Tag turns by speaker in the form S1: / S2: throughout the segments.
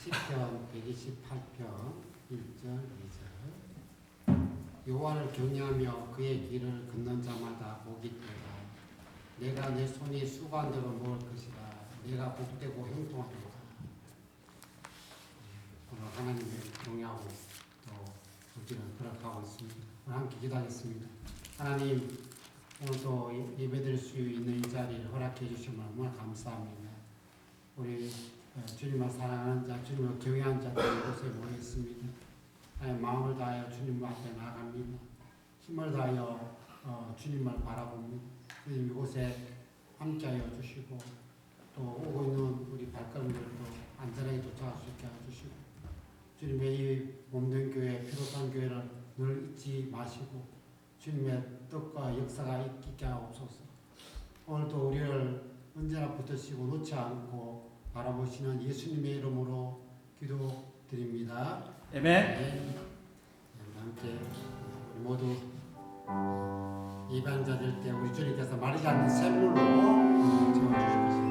S1: 시편 128편 1절 2절. 여호와를 경외하며 그의 길을 걷는 자마다 복이 있도다. 내가 내 손이 수고한대로 먹을 것이라. 내가 복되고 형통하리로다. 오늘 하나님을 경외하고 또 우리는 걸어가고 있습니다. 오늘 함께 기도하겠습니다. 하나님, 오늘도 예배드릴 수 있는 이 자리를 허락해 주시면 너무나 감사합니다. 우리 주님을 사랑하는 자, 주님을 경외하는 자들이 이곳에 모였습니다. 마음을 다하여 주님 앞에 나아갑니다. 힘을 다하여 주님을 바라봅니다. 주님 이곳에 함께하여 주시고 또 오고 있는 우리 발걸음들도 안전하게 도착할 수 있게 해주시고 주님의 이 몸된 교회, 필요한 교회를 늘 잊지 마시고 주님의 뜻과 역사가 있게 하옵소서. 오늘도 우리를 언제나 붙드시고 놓지 않고 바라보시는 예수님의 이름으로 기도드립니다.
S2: 아멘.
S1: 네. 함께 우리 모두 예배한 자들 때 우리 주님께서 마르지 않는 샘물로 채워주실 것입니다.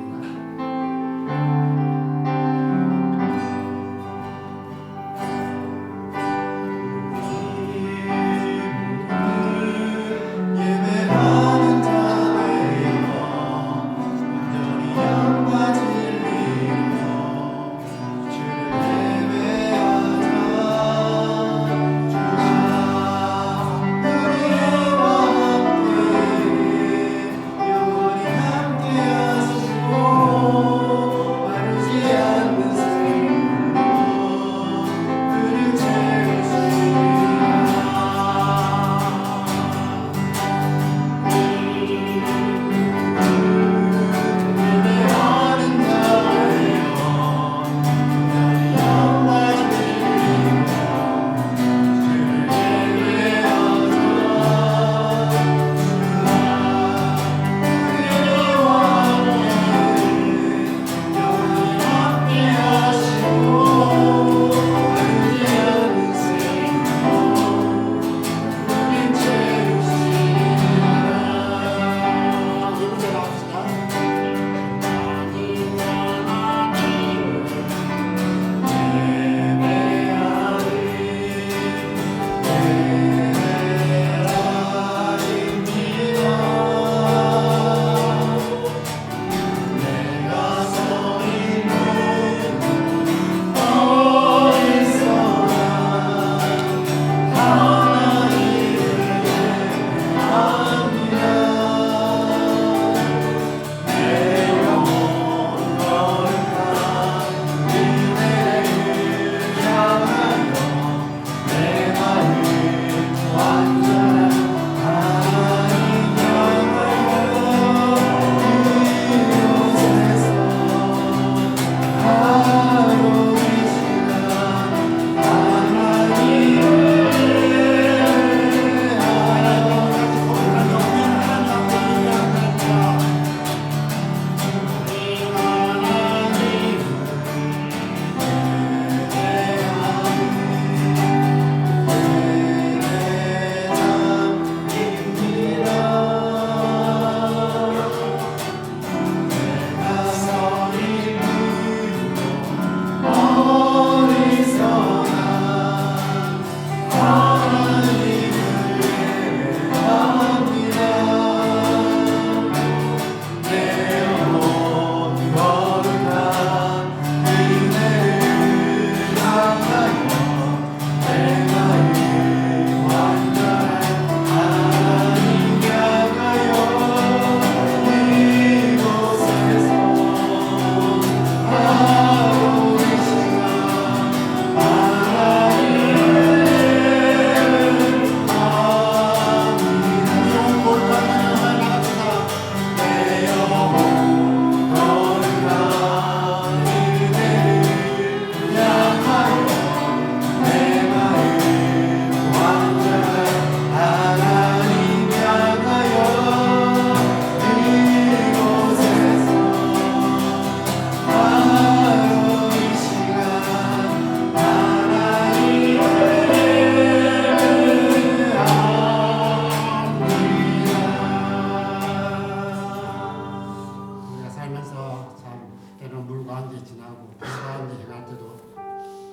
S1: 가운데 지나고 그 가운데 행할 때도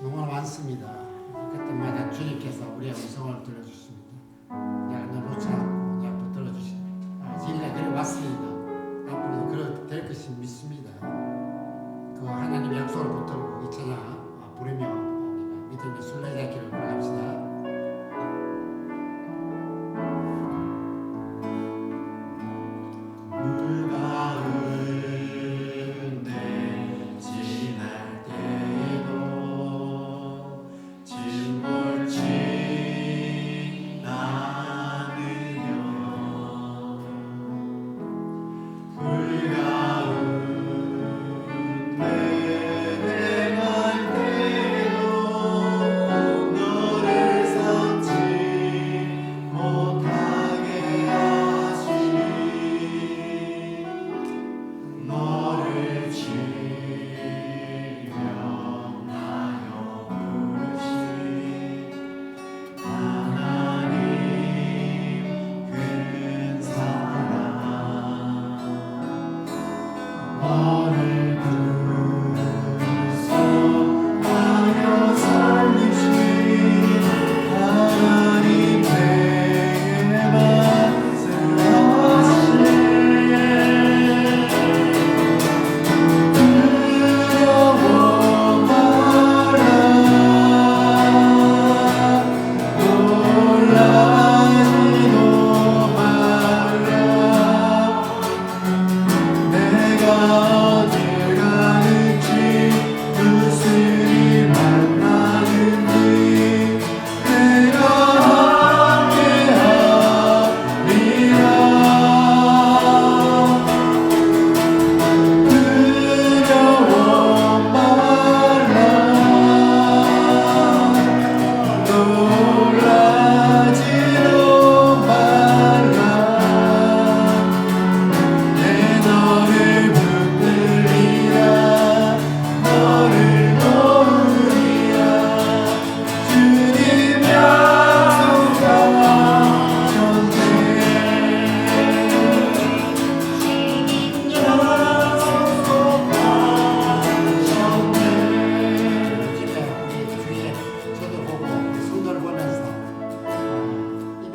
S1: 너무나 많습니다. 그때마다 주님께서 우리의 음성을 들어주십니다. 내가 너 놓지 않고 내 앞으로 들어주시다. 지금까지 그래 왔습니다. 앞으로도 그렇게 될 것이 믿습니다. 그 하나님의 약속을 붙들고 이 찬양 부르며 우리가 믿음의 순례자길을 걸어갑시다.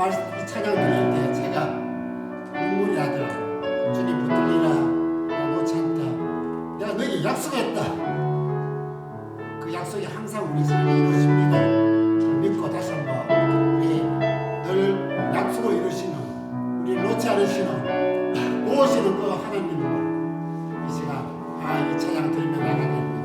S1: 이 찬양 들을 때 제가 눈물이 나더라고요. 주님 붙들리라, 내가 놓지 않다. 내가 너에게 약속했다. 그 약속이 항상 우리 삶에 이루어집니다. 믿고 다시 한번 우리 늘 약속을 이루시는, 우리 놓지 않으시는, 모으시는 그 하나님을 이 시간 이 찬양 들으며 나가게 됩니다.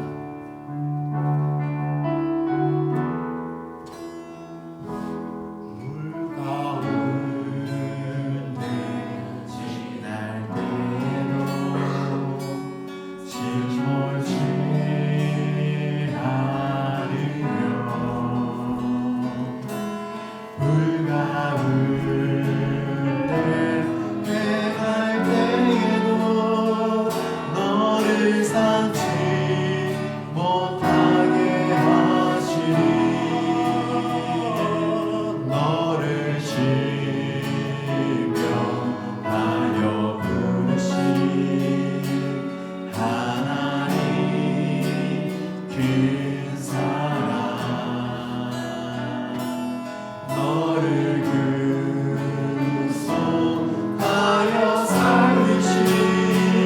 S2: 하여 살리신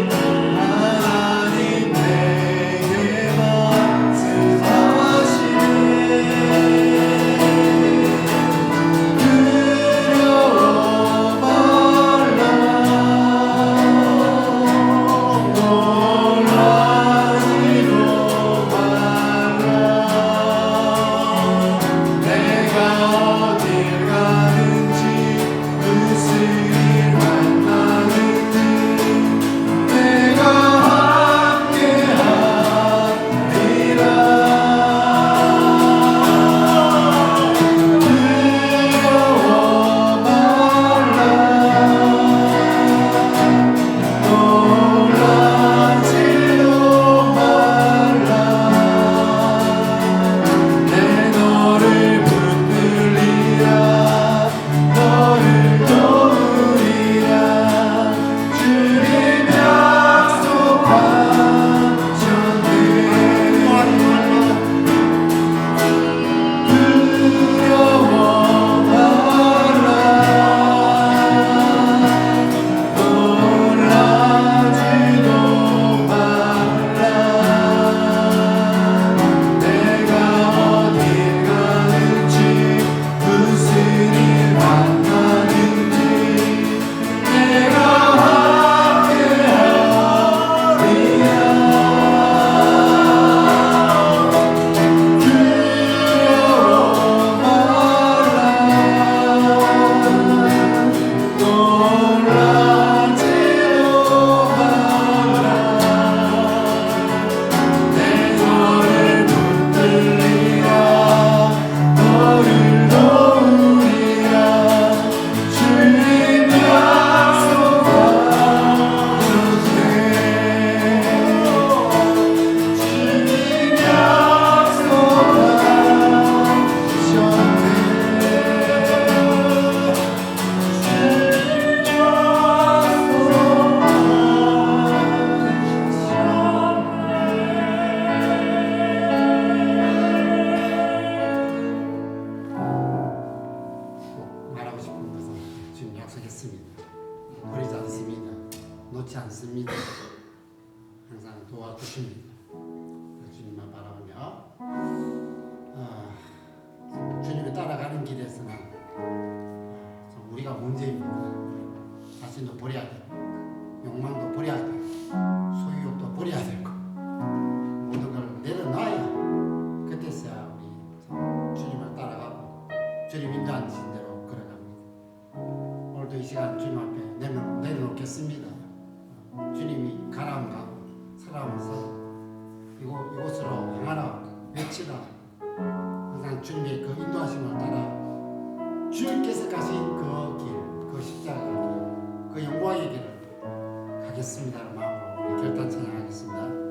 S2: 하나님 내
S1: 도와주십니다. 주님만 바라보며 주님을 따라가는 길에서는 우리가 문제입니다. 자신도 버려야 되고 욕망도 버려야 되고 소유욕도 버려야 되고 모든 걸 내려놔야 그때서야 우리 주님을 따라가고 주님 인도하는 대로 걸어갑니다. 오늘도 이 시간 주님 앞에 내려놓겠습니다. 주님이 가라면 가고 서라면 서고 이곳으로 향하라 외치라. 항상 주님의 그 인도하심을 따라 주님께서 가신 그 길, 그 십자가 길, 그 영광의 길을 가겠습니다라는 마음으로 우리 결단 찬양하겠습니다.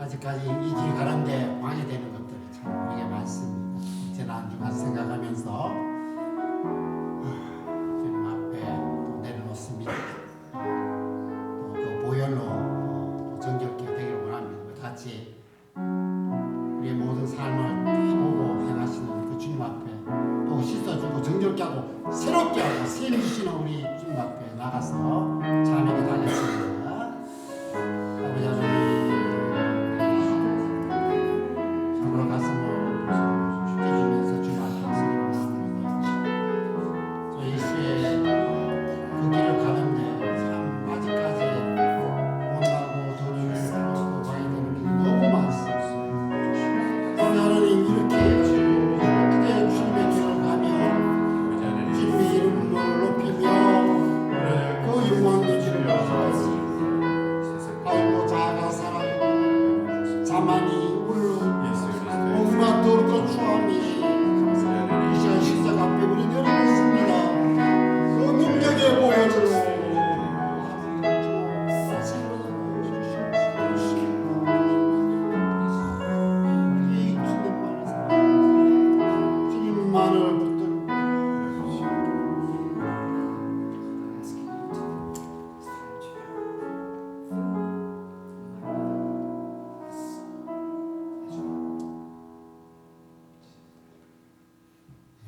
S1: 아직까지 이 길 가는데 방해되는 것들이 참 되게 많습니다. 지난주간 생각하면서 주님 앞에 또 내려놓습니다. 또 그 보혈로 또 정결케 되기를 원합니다. 같이 우리의 모든 삶을 다 보고 행하시는 그 주님 앞에 또 씻어주고 정결케 하고 새롭게 하고 세임 주시는 우리 주님 앞에 나가서 자매가 다녔습니다. 아버지 하나님 가슴을 주께주면서 주님 앞에 요한을 붙들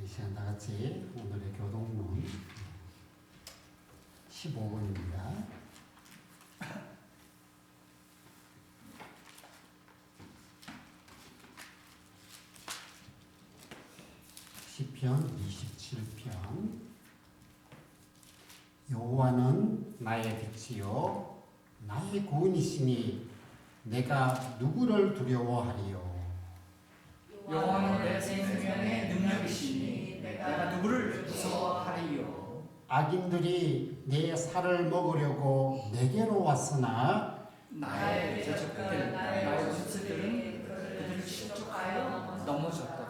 S1: 이 시간 다 같이 오늘의 교동문 15번입니다. 시편 27편. 여호와는 나의 빛이요 나의 구원이시니 내가 누구를 두려워하리요.
S2: 여호와는 내 생명의 능력이시니 내가 누구를 무서워하리요.
S1: 악인들이 내 살을 먹으려고 내게로 왔으나
S2: 나의 대적들 나의 원수들은 그들을 실족하여 넘어졌도다.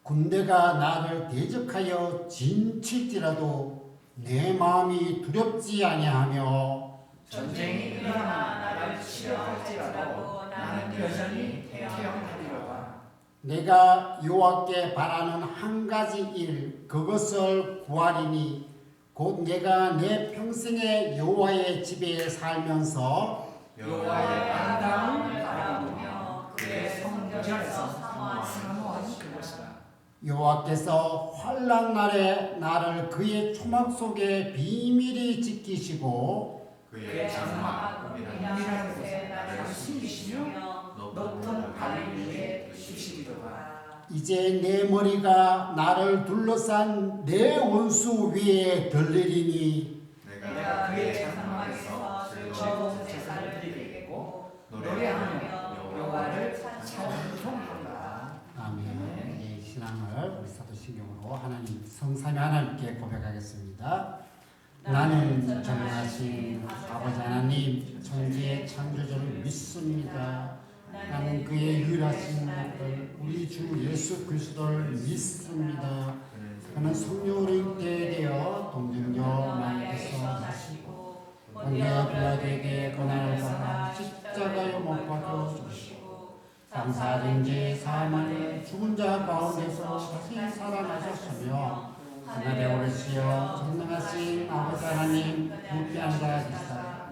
S1: 군대가 나를 대적하여 진칠지라도 내 마음이 두렵지 아니하며
S2: 전쟁이 일어나 나를 치려 할지라도 나는 여전히 태양하리로다.
S1: 내가 여호와께 바라는 한 가지 일 그것을 구하리니 곧 내가 내 평생에 여호와의 집에 살면서
S2: 여호와의 아름다움을 바라보며 그의 성전에서 사모하는 그것이다.
S1: 여호와께서 환난 날에 나를 그의 초막 속에 비밀히 지키시고
S2: 그의 장막 은밀한 곳에 나를 숨기시며 높은 바위 위에 두시리로다.
S1: 이제 내 머리가 나를 둘러싼 내 원수 위에 들리리니
S2: 내가 그의 장막에서 즐거운 제사를 드리겠고 노래하며 여호와를 찬송하리라.
S1: 아멘. 이 신앙을 우리 사도신경으로 하나님 성삼위 하나님께 고백하겠습니다. 나는 전능하신 아버지 하나님 천지의 창조주를 믿습니다. 나는 그의 유일하신 아들 우리 주 예수 그리스도를 믿습니다. 그는 성령으로 잉태되어 동정녀 마리아에서 나시고 본디오 빌라도에게 고난을 받아 십자가에 못 박혀 죽으시고 장사된 지 사흘 죽은 자 가운데서 다시 살아나셨으며 하늘에 오르시어 전능하신 아버지 하나님 그뿐 아니라 계시다.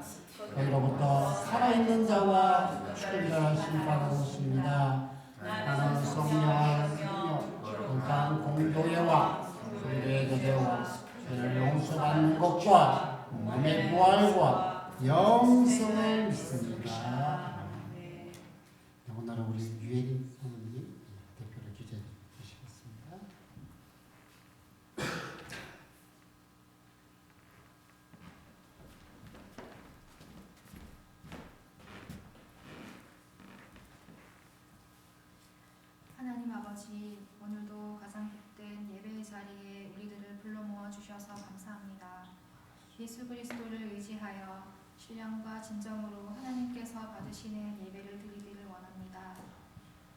S1: 거기로부터 살아있는 자와 죽은 자를 심판하고 오십니다. 나는 성령을 믿으며 건강 공도회와 성도의 교제와 죄를 용서받는 것과 몸의 부활과 영생을 믿습니다. 오늘은 우리 유혜린 사모님 대표로 주제 주시겠습니다.
S3: 하나님 아버지, 오늘도 가장 복된 예배의 자리에 우리들을 불러 모아 주셔서 감사합니다. 예수 그리스도를 의지하여 신령과 진정으로 하나님께서 받으시는 예배를 드리기를 원합니다.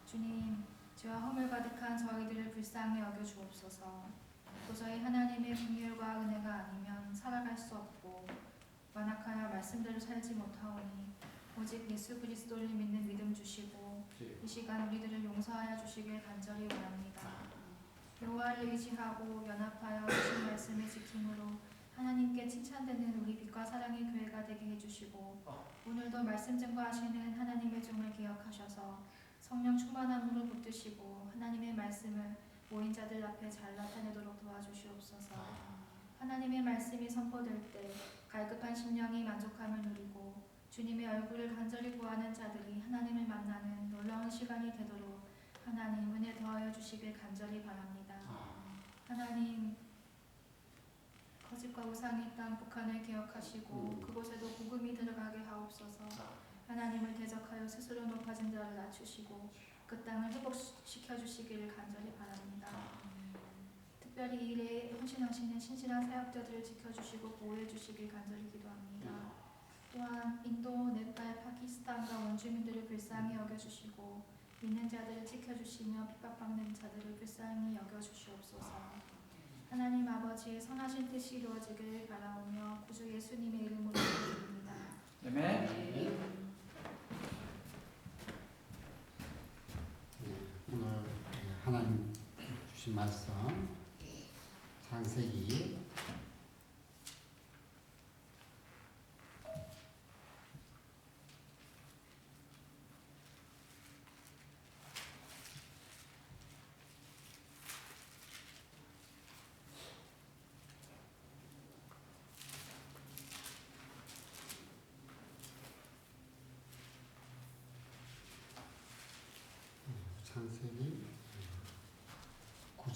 S3: 주님, 죄와 허물 가득한 저희들을 불쌍히 여겨 주옵소서. 도저히 하나님의 긍휼과 은혜가 아니면 살아갈 수 없고 완악하여 말씀대로 살지 못하오니 오직 예수 그리스도를 믿는 믿음 주시고 이 시간 우리들을 용서하여 주시길 간절히 원합니다. 여호와를 의지하고 연합하여 주신 말씀을 지킴으로 하나님께 칭찬되는 우리 빛과 사랑의 교회가 되게 해주시고 오늘도 말씀 증거하시는 하나님의 종을 기억하셔서 성령 충만함으로 붙드시고 하나님의 말씀을 모인 자들 앞에 잘 나타내도록 도와주시옵소서. 하나님의 말씀이 선포될 때 갈급한 심령이 만족함을 누리고 주님의 얼굴을 간절히 구하는 자들이 하나님을 만나는 놀라운 시간이 되도록 하나님 은혜 더하여 주시길 간절히 바랍니다. 하나님, 거짓과 우상의 땅 북한을 기억하시고 그곳에도 복음이 들어가게 하옵소서. 하나님을 대적하여 스스로 높아진 자를 낮추시고 그 땅을 회복시켜 주시기를 간절히 바랍니다. 특별히 이 일에 헌신하시는 신실한 사역자들을 지켜주시고 보호해 주시길 간절히 기도합니다. 또한 인도, 네팔, 파키스탄과 원주민들을 불쌍히 여겨주시고 믿는 자들을 지켜주시며 핍박받는 자들을 불쌍히 여겨주시옵소서. 하나님 아버지의 선하신 뜻이 이루어지길 바라오며 구주 예수님의 이름으로 기도드립니다.
S2: 아멘.
S1: 오늘 하나님 주신 말씀 창세기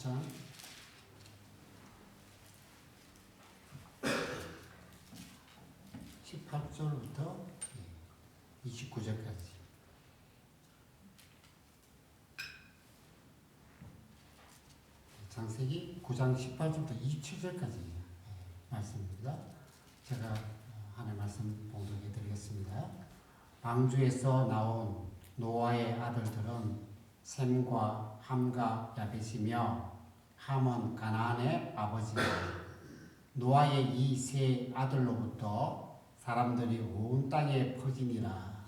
S1: 9장 18절부터 29절까지. 창세기 9장 18절부터 27절까지 말씀입니다. 제가 하나님 말씀 봉독해 드리겠습니다. 방주에서 나온 노아의 아들들은 셈과 함과 야벳이며 함은 가나안의 아버지다. 노아의 이 세 아들로부터 사람들이 온 땅에 퍼지니라.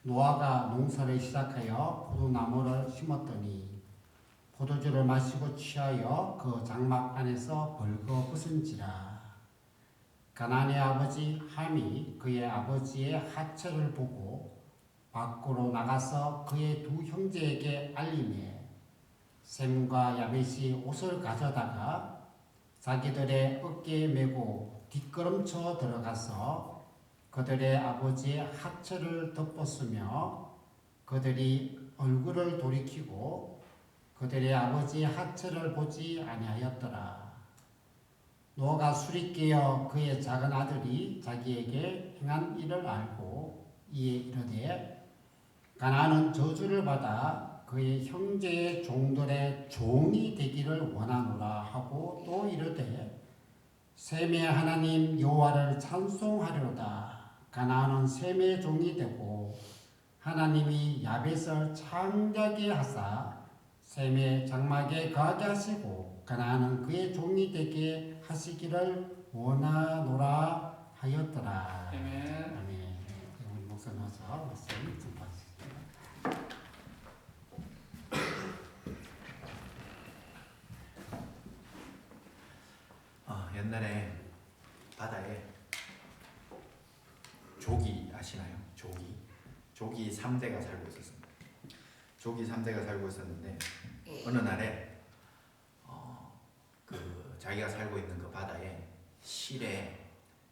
S1: 노아가 농사를 시작하여 포도나무를 심었더니 포도주를 마시고 취하여 그 장막 안에서 벌거벗은지라. 가나안의 아버지 함이 그의 아버지의 하체를 보고 밖으로 나가서 그의 두 형제에게 알리매 셈과 야벳이 옷을 가져다가 자기들의 어깨에 메고 뒷걸음쳐 들어가서 그들의 아버지의 하체를 덮었으며 그들이 얼굴을 돌이키고 그들의 아버지의 하체를 보지 아니하였더라. 노아가 술이 깨어 그의 작은 아들이 자기에게 행한 일을 알고 이에 이르되 가나안은 저주를 받아 그의 형제의 종들의 종이 되기를 원하노라 하고 또 이르되 셈의 하나님 여호와를 찬송하려다. 가나안은 셈의 종이 되고 하나님이 야벳을 창대하게 하사 셈의 장막에 거하게 하시고 가나안은 그의 종이 되게 하시기를 원하노라 하였더라.
S2: 아멘.
S1: 아멘. 우리 목사 나와서 말씀 전파하시겠습니다.
S2: 옛날에 바다에 조기 아시나요? 조기 3대가 살고 있었습니다. 조기 3대가 살고 있었는데 어느 날에 자기가 살고 있는 그 바다에 실에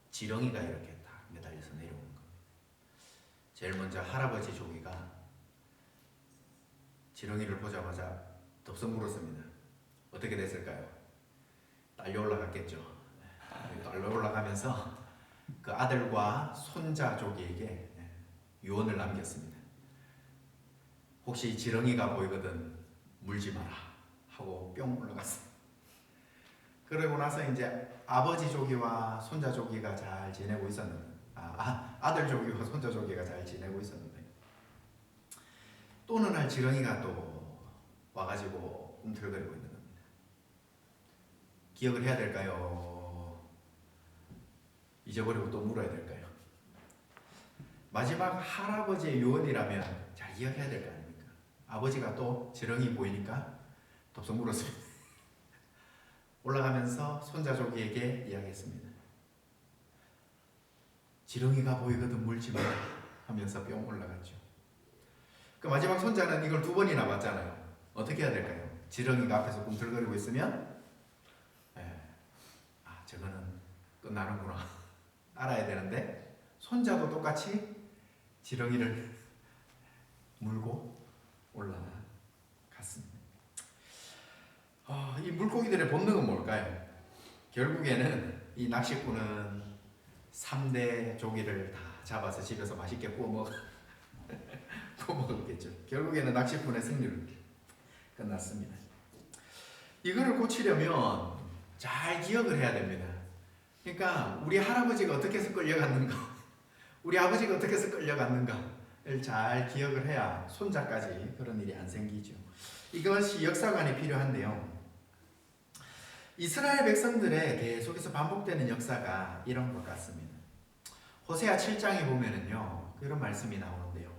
S2: 지렁이가 이렇게 딱 매달려서 내려오는 거예요. 제일 먼저 할아버지 조기가 지렁이를 보자마자 덥석 물었습니다. 어떻게 됐을까요? 딸려 올라갔겠죠. 딸려 올라가면서 그 아들과 손자 조기에게 유언을 남겼습니다. 혹시 지렁이가 보이거든 물지 마라 하고 뿅 올라갔어요. 그러고 나서 이제 아버지 조기와 손자 조기가 잘 지내고 있었는데 아들 조기와 손자 조기가 잘 지내고 있었는데 또 어느 날 지렁이가 또 와가지고 꿈틀거리고 있는 겁니다. 기억을 해야 될까요? 잊어버리고 또 물어야 될까요? 마지막 할아버지의 유언이라면 잘 기억해야 될 거 아닙니까? 아버지가 또 지렁이 보이니까 덥석 물었습니다. 올라가면서 손자 조기에게 이야기했습니다. 지렁이가 보이거든 물지 마라 하면서 뿅 올라갔죠. 그 마지막 손자는 이걸 2번이나 봤잖아요. 어떻게 해야 될까요? 지렁이가 앞에서 꿈틀거리고 있으면 저거는 끝나는구나 알아야 되는데 손자도 똑같이 지렁이를 물고 올라갔습니다. 이 물고기들의 본능은 뭘까요? 결국에는 이 낚시꾼은 3대 조기를 다 잡아서 집에서 맛있게 구워 먹었겠죠. 결국에는 낚시꾼의 승리로 끝났습니다. 이거를 고치려면 잘 기억을 해야 됩니다. 그러니까 우리 할아버지가 어떻게 해서 끌려갔는가, 우리 아버지가 어떻게 해서 끌려갔는가를 잘 기억을 해야 손자까지 그런 일이 안 생기죠. 이것이 역사관이 필요한데요. 이스라엘 백성들의 계속해서 반복되는 역사가 이런 것 같습니다. 호세아 7장에 보면은요, 그런 말씀이 나오는데요.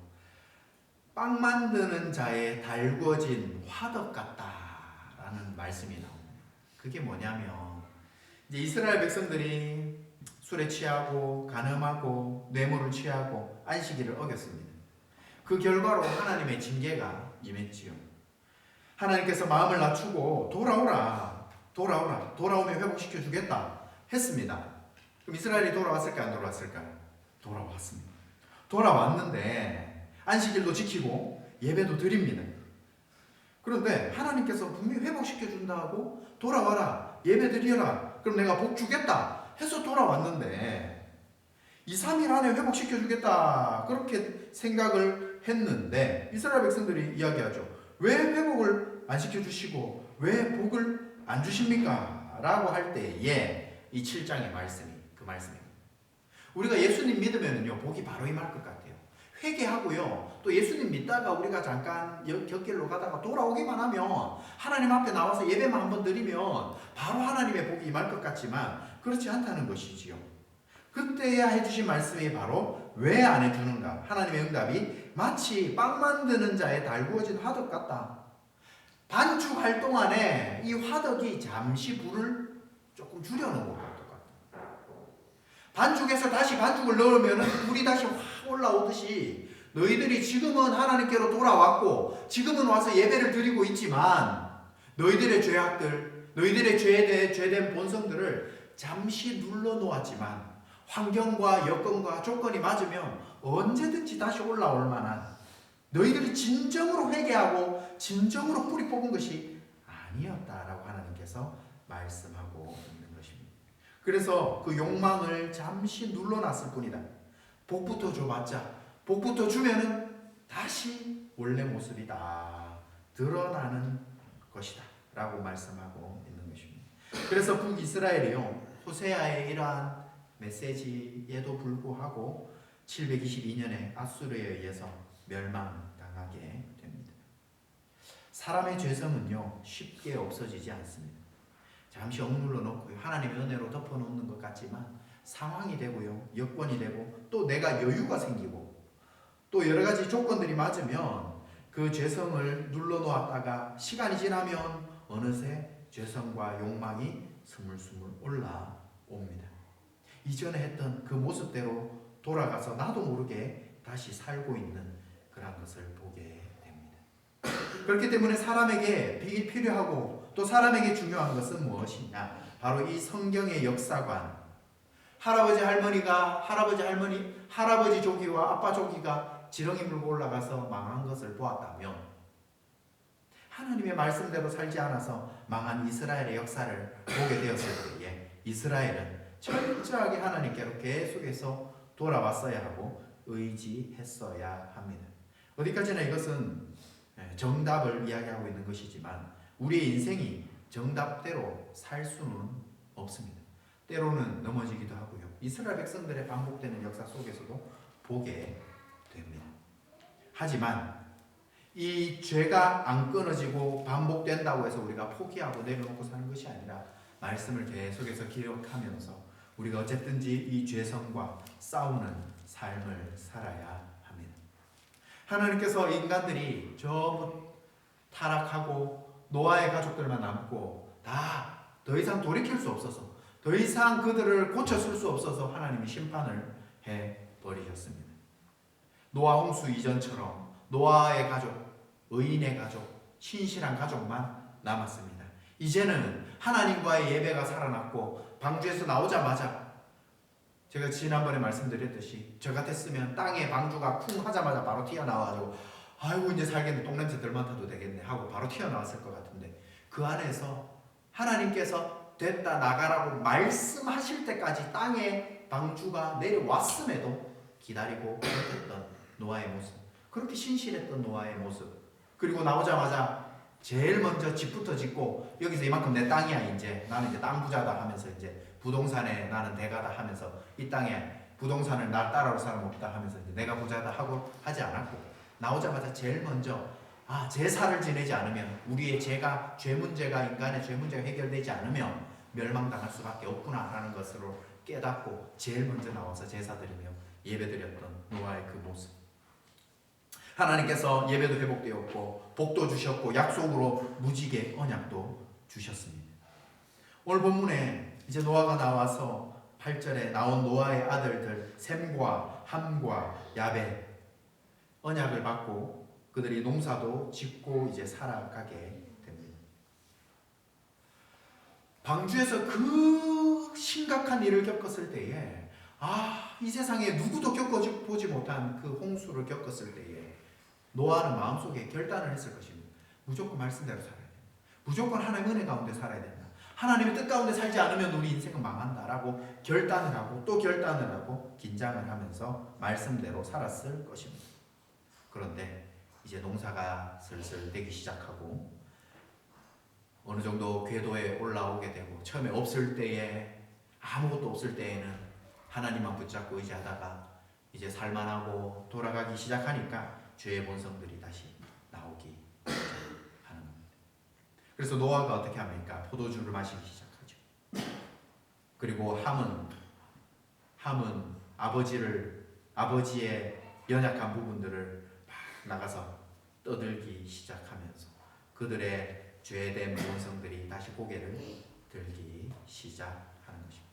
S2: 빵 만드는 자의 달궈진 화덕 같다라는 하는 말씀이 나옵니다. 그게 뭐냐면 이제 이스라엘 백성들이 술에 취하고 간음하고 뇌물을 취하고 안식일을 어겼습니다. 그 결과로 하나님의 징계가 임했지요. 하나님께서 마음을 낮추고 돌아오면 회복시켜 주겠다 했습니다. 그럼 이스라엘이 돌아왔을까요? 안 돌아왔을까요? 돌아왔습니다. 돌아왔는데 안식일도 지키고 예배도 드립니다. 그런데 하나님께서 분명히 회복시켜 준다고 돌아와라, 예배 드려라, 그럼 내가 복 주겠다 해서 돌아왔는데 2, 3일 안에 회복시켜 주겠다 그렇게 생각을 했는데 이스라엘 백성들이 이야기하죠. 왜 회복을 안 시켜주시고 왜 복을 안 주십니까? 라고 할 때에 이 7장의 말씀이 그 말씀입니다. 우리가 예수님 믿으면요 복이 바로 임할 것 같아요. 회개하고요 또 예수님 믿다가 우리가 잠깐 곁길로 가다가 돌아오기만 하면 하나님 앞에 나와서 예배만 한번 드리면 바로 하나님의 복이 임할 것 같지만 그렇지 않다는 것이지요. 그때야 해주신 말씀이 바로 왜 안 해주는가? 하나님의 응답이 마치 빵 만드는 자의 달구어진 화덕 같다. 반죽할 동안에 이 화덕이 잠시 불을 조금 줄여놓은 것 같다. 반죽에서 다시 반죽을 넣으면 불이 다시 확 올라오듯이 너희들이 지금은 하나님께로 돌아왔고 지금은 와서 예배를 드리고 있지만 너희들의 죄악들, 너희들의 죄된 본성들을 잠시 눌러놓았지만 환경과 여건과 조건이 맞으면 언제든지 다시 올라올 만한 너희들이 진정으로 회개하고 진정으로 뿌리 뽑은 것이 아니었다라고 하나님께서 말씀하고 있는 것입니다. 그래서 그 욕망을 잠시 눌러놨을 뿐이다. 복부터 줘봤자 복부터 주면은 다시 원래 모습이 다 드러나는 것이다 라고 말씀하고 있는 것입니다. 그래서 북이스라엘이요 호세아의 이러한 메시지에도 불구하고 722년에 아수르에 의해서 멸망당하게 됩니다. 사람의 죄성은요 쉽게 없어지지 않습니다. 잠시 억눌러 놓고요 하나님의 은혜로 덮어놓는 것 같지만 상황이 되고요 여건이 되고 또 내가 여유가 생기고 또 여러 가지 조건들이 맞으면 그 죄성을 눌러 놓았다가 시간이 지나면 어느새 죄성과 욕망이 스물스물 올라옵니다. 이전에 했던 그 모습대로 돌아가서 나도 모르게 다시 살고 있는 그런 것을 보게 됩니다. 그렇기 때문에 사람에게 필요하고 또 사람에게 중요한 것은 무엇이냐? 바로 이 성경의 역사관. 할아버지 조기와 아빠 조기가 지렁이 물고 올라가서 망한 것을 보았다면 하나님의 말씀대로 살지 않아서 망한 이스라엘의 역사를 보게 되었을 때에 이스라엘은 철저하게 하나님께로 계속해서 돌아왔어야 하고 의지했어야 합니다. 어디까지나 이것은 정답을 이야기하고 있는 것이지만 우리의 인생이 정답대로 살 수는 없습니다. 때로는 넘어지기도 하고요. 이스라엘 백성들의 반복되는 역사 속에서도 보게 됩니다. 하지만 이 죄가 안 끊어지고 반복된다고 해서 우리가 포기하고 내려놓고 사는 것이 아니라 말씀을 계속해서 기억하면서 우리가 어쨌든지 이 죄성과 싸우는 삶을 살아야 합니다. 하나님께서 인간들이 전부 타락하고 노아의 가족들만 남고 다 더 이상 돌이킬 수 없어서 더 이상 그들을 고쳐쓸 수 없어서 하나님이 심판을 해버리셨습니다. 노아 홍수 이전처럼 노아의 가족, 의인의 가족, 신실한 가족만 남았습니다. 이제는 하나님과의 예배가 살아났고 방주에서 나오자마자 제가 지난번에 말씀드렸듯이 저 같았으면 땅에 방주가 쿵 하자마자 바로 튀어나와가지고 아이고 이제 살겠네 똥냄새 덜 맡아도 되겠네 하고 바로 튀어나왔을 것 같은데 그 안에서 하나님께서 됐다 나가라고 말씀하실 때까지 땅에 방주가 내려왔음에도 기다리고 버텼던 노아의 모습, 그렇게 신실했던 노아의 모습, 그리고 나오자마자 제일 먼저 집부터 짓고 여기서 이만큼 내 땅이야 이제 나는 이제 땅 부자다 하면서 이제 부동산에 나는 대가다 하면서 이 땅에 부동산을 날 따라올 사람 없다 하면서 이제 내가 부자다 하고 하지 않았고 나오자마자 제일 먼저 제사를 지내지 않으면 우리의 죄 문제가 인간의 죄 문제가 해결되지 않으면 멸망당할 수밖에 없구나라는 것으로 깨닫고 제일 먼저 나와서 제사드리며 예배드렸던 노아의 그 모습. 하나님께서 예배도 회복되었고 복도 주셨고 약속으로 무지개 언약도 주셨습니다. 오늘 본문에 이제 노아가 나와서 8절에 나온 노아의 아들들 셈과 함과 야벳 언약을 받고 그들이 농사도 짓고 이제 살아가게 됩니다. 방주에서 그 심각한 일을 겪었을 때에 이 세상에 누구도 겪어보지 못한 그 홍수를 겪었을 때에 노아는 마음속에 결단을 했을 것입니다. 무조건 말씀대로 살아야 된다. 무조건 하나님의 은혜 가운데 살아야 된다. 하나님의 뜻 가운데 살지 않으면 우리 인생은 망한다라고 결단을 하고 또 결단을 하고 긴장을 하면서 말씀대로 살았을 것입니다. 그런데 이제 농사가 슬슬 되기 시작하고 어느 정도 궤도에 올라오게 되고 처음에 없을 때에 아무것도 없을 때에는 하나님만 붙잡고 의지하다가 이제 살만하고 돌아가기 시작하니까 죄의 본성들이 다시 나오기 하는 겁니다. 그래서 노아가 어떻게 합니까? 포도주를 마시기 시작하죠. 그리고 함은 아버지의 연약한 부분들을 막 나가서 떠들기 시작하면서 그들의 죄된 본성들이 다시 고개를 들기 시작하는 것입니다.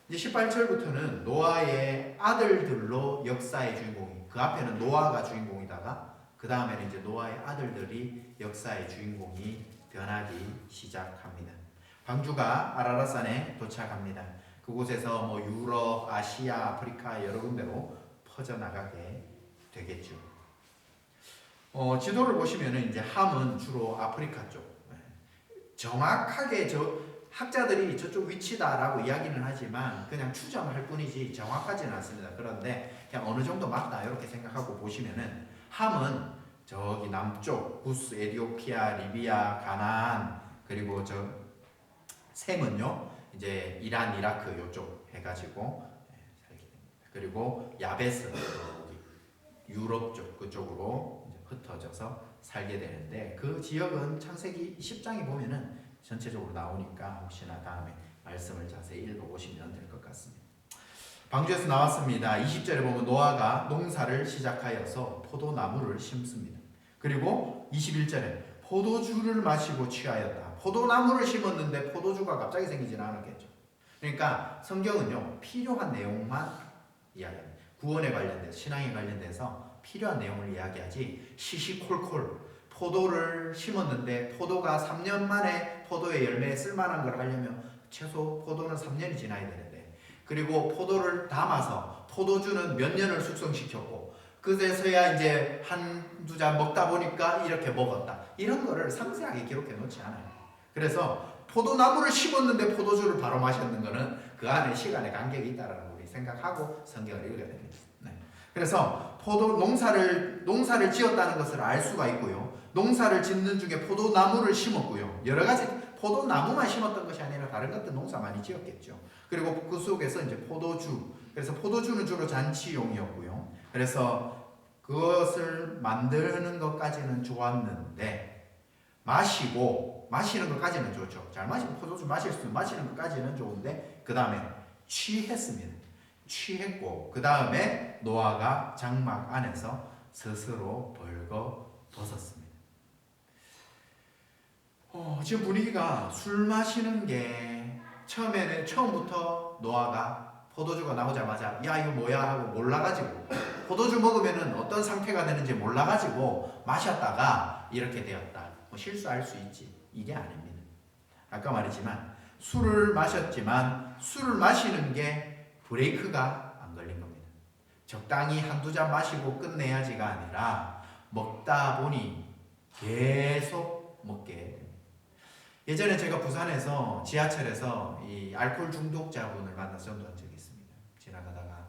S2: 이제 18절부터는 노아의 아들들로 역사의 주인공이, 그 앞에는 노아가 주인공이다가 그 다음에는 이제 노아의 아들들이 역사의 주인공이 변하기 시작합니다. 방주가 아라랏산에 도착합니다. 그곳에서 뭐 유럽, 아시아, 아프리카 여러 군데로 퍼져나가게 되겠죠. 지도를 보시면은 이제 함은 주로 아프리카 쪽. 정확하게 학자들이 저쪽 위치다라고 이야기는 하지만 그냥 추정할 뿐이지 정확하지는 않습니다. 그런데 그냥 어느 정도 맞다 이렇게 생각하고 보시면은 함은 저기 남쪽 구스, 에티오피아, 리비아, 가나안 그리고 셈은요 이제 이란, 이라크 요쪽 해가지고 살게 됩니다. 그리고 야벳은 유럽 쪽 그쪽으로 흩어져서 살게 되는데 그 지역은 창세기 10장에 보면은 전체적으로 나오니까 혹시나 다음에 말씀을 자세히 읽어보시면 될 것 같습니다. 방주에서 나왔습니다. 20절에 보면 노아가 농사를 시작하여서 포도나무를 심습니다. 그리고 21절에 포도주를 마시고 취하였다. 포도나무를 심었는데 포도주가 갑자기 생기지는 않았겠죠. 그러니까 성경은요 필요한 내용만 이야기합니다. 구원에 관련돼서 신앙에 관련돼서 필요한 내용을 이야기하지 시시콜콜 포도를 심었는데 포도가 3년 만에 포도의 열매에 쓸만한 걸 하려면 최소 포도는 3년이 지나야 되는데 그리고 포도를 담아서 포도주는 몇 년을 숙성시켰고 그래서야 이제 한두 잔 먹다 보니까 이렇게 먹었다. 이런 거를 상세하게 기록해 놓지 않아요. 그래서 포도나무를 심었는데 포도주를 바로 마셨는 거는 그 안에 시간의 간격이 있다라는 걸 우리 생각하고 성경을 읽어야 됩니다. 그래서 농사를 지었다는 것을 알 수가 있고요. 농사를 짓는 중에 포도나무를 심었고요. 여러 가지 포도나무만 심었던 것이 아니라 다른 것들 농사 많이 지었겠죠. 그리고 그 속에서 이제 포도주. 그래서 포도주는 주로 잔치용이었고요. 그래서 그것을 만드는 것까지는 좋았는데 마시는 것까지는 좋죠. 잘 마시면 포도주 마시는 것까지는 좋은데 그 다음에 취했습니다. 취했고 그 다음에 노아가 장막 안에서 스스로 벌거벗었습니다. 지금 분위기가 술 마시는 게 처음부터 노아가 포도주가 나오자마자 야 이거 뭐야 하고 몰라가지고 포도주 먹으면은 어떤 상태가 되는지 몰라가지고 마셨다가 이렇게 되었다. 뭐 실수할 수 있지. 이게 아닙니다. 아까 말했지만 술을 마셨지만 술을 마시는 게 브레이크가 안 걸린 겁니다. 적당히 한두 잔 마시고 끝내야지가 아니라 먹다 보니 계속 먹게 됩니다. 예전에 제가 부산에서 지하철에서 이 알코올 중독자분을 만나서 전도한 적이 있습니다. 지나가다가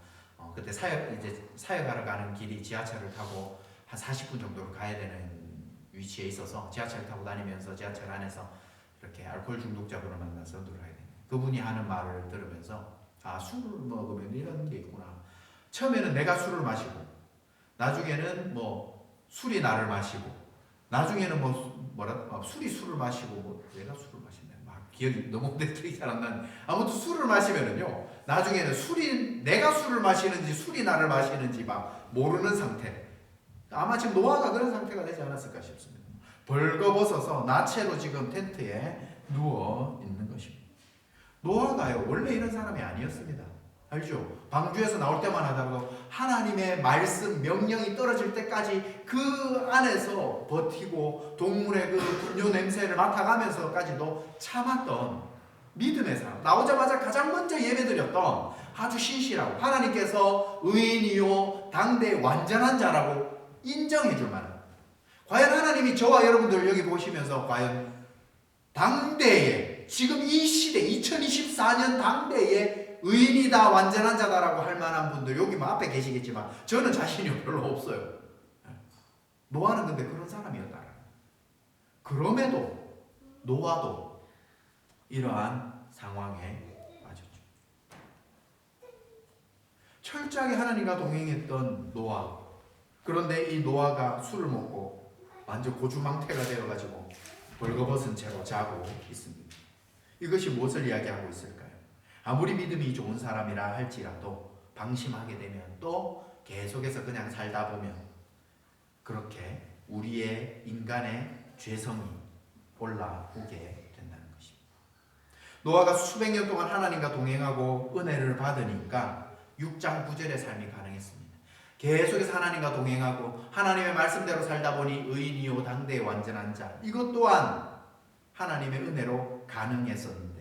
S2: 그때 사역하러 가는 길이 지하철을 타고 한 40분 정도로 가야 되는 위치에 있어서 지하철을 타고 다니면서 지하철 안에서 이렇게 알코올 중독자분을 만나서 전도를 하게 됩니다. 그분이 하는 말을 들으면서 술을 먹으면 이런 게 있구나. 처음에는 내가 술을 마시고 나중에는 술이 나를 마시고 나중에는 술이 술을 마시고 내가 술을 마신다. 기억이 너무 기억이 잘 안 나는데 아무튼 술을 마시면은요 나중에는 내가 술을 마시는지 술이 나를 마시는지 모르는 상태. 아마 지금 노아가 그런 상태가 되지 않았을까 싶습니다. 벌거벗어서 나체로 지금 텐트에 누워 있는 것입니다. 노아가요 원래 이런 사람이 아니었습니다. 알죠? 방주에서 나올 때만 하다가 하나님의 말씀 명령이 떨어질 때까지 그 안에서 버티고 동물의 그 분뇨 냄새를 맡아가면서까지도 참았던 믿음의 사람, 나오자마자 가장 먼저 예배드렸던 아주 신실하고 하나님께서 의인이요 당대의 완전한 자라고 인정해 줄 만한, 과연 하나님이 저와 여러분들 여기 보시면서 과연 당대에 지금 이 시대 2024년 당대에 의인이다 완전한 자다라고 할 만한 분들 여기 뭐 앞에 계시겠지만 저는 자신이 별로 없어요. 노아는 근데 그런 사람이었다. 그럼에도 노아도 이러한 상황에 빠졌죠. 철저하게 하나님과 동행했던 노아, 그런데 이 노아가 술을 먹고 완전 고주망태가 되어가지고 벌거벗은 채로 자고 있습니다. 이것이 무엇을 이야기하고 있을까요? 아무리 믿음이 좋은 사람이라 할지라도 방심하게 되면 또 계속해서 그냥 살다 보면 그렇게 우리의 인간의 죄성이 올라오게 된다는 것입니다. 노아가 수백 년 동안 하나님과 동행하고 은혜를 받으니까 6장 9절의 삶이 가능했습니다. 계속해서 하나님과 동행하고 하나님의 말씀대로 살다 보니 의인이요 당대의 완전한 자, 이것 또한 하나님의 은혜로 가능했었는데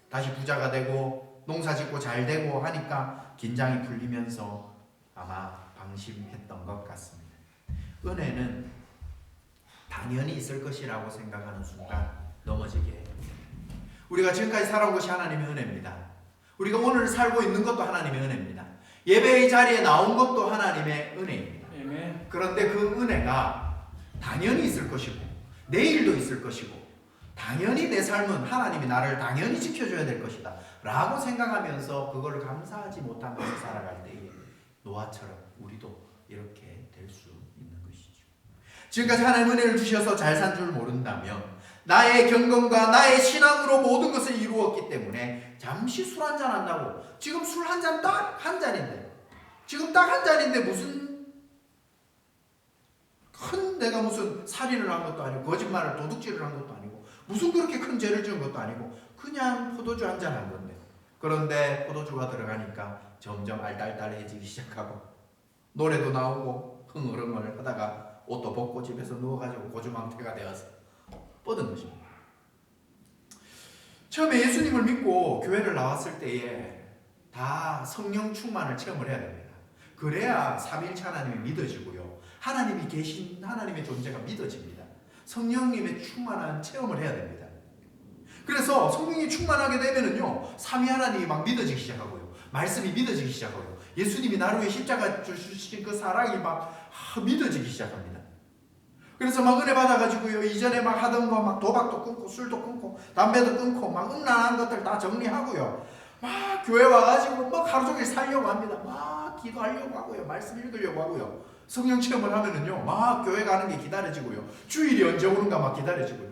S2: 다시 부자가 되고 농사짓고 잘 되고 하니까 긴장이 풀리면서 아마 방심했던 것 같습니다. 은혜는 당연히 있을 것이라고 생각하는 순간 넘어지게 됩니다. 우리가 지금까지 살아온 것이 하나님의 은혜입니다. 우리가 오늘 살고 있는 것도 하나님의 은혜입니다. 예배의 자리에 나온 것도 하나님의 은혜입니다. 그런데 그 은혜가 당연히 있을 것이고 내일도 있을 것이고 당연히 내 삶은 하나님이 나를 당연히 지켜줘야 될 것이다 라고 생각하면서 그걸 감사하지 못하면서 살아갈 때에 노아처럼 우리도 이렇게 될 수 있는 것이죠. 지금까지 하나님 은혜를 주셔서 잘 산 줄 모른다면 나의 경건과 나의 신앙으로 모든 것을 이루었기 때문에 잠시 술 한잔 한다고, 지금 술 한 잔 딱 한 잔인데, 지금 딱 한 잔인데 무슨 큰 내가 무슨 살인을 한 것도 아니고 거짓말을 도둑질을 한 것도 아니고 무슨 그렇게 큰 죄를 지은 것도 아니고 그냥 포도주 한 잔 한 건데, 그런데 포도주가 들어가니까 점점 알딸딸해지기 시작하고 노래도 나오고 흥얼흥얼 하다가 옷도 벗고 집에서 누워가지고 고주망태가 되어서 뻗은 것입니다. 처음에 예수님을 믿고 교회를 나왔을 때에 다 성령 충만을 체험을 해야 됩니다. 그래야 삼위일체 하나님이 믿어지고요, 하나님이 계신 하나님의 존재가 믿어집니다. 성령님의 충만한 체험을 해야 됩니다. 그래서 성령이 충만하게 되면은요, 삼위 하나님이 막 믿어지기 시작하고요, 말씀이 믿어지기 시작하고요, 예수님이 나를 위해 십자가 주신 그 사랑이 막 믿어지기 시작합니다. 그래서 막 은혜 받아가지고요, 이전에 막 하던 거 막 도박도 끊고 술도 끊고 담배도 끊고 막 음란한 것들 다 정리하고요, 막 교회 와가지고 막 하루 종일 살려고 합니다. 막 기도하려고 하고요, 말씀 읽으려고 하고요, 성령 체험을 하면은요 막 교회 가는 게 기다려지고요, 주일이 언제 오는가 막 기다려지고요.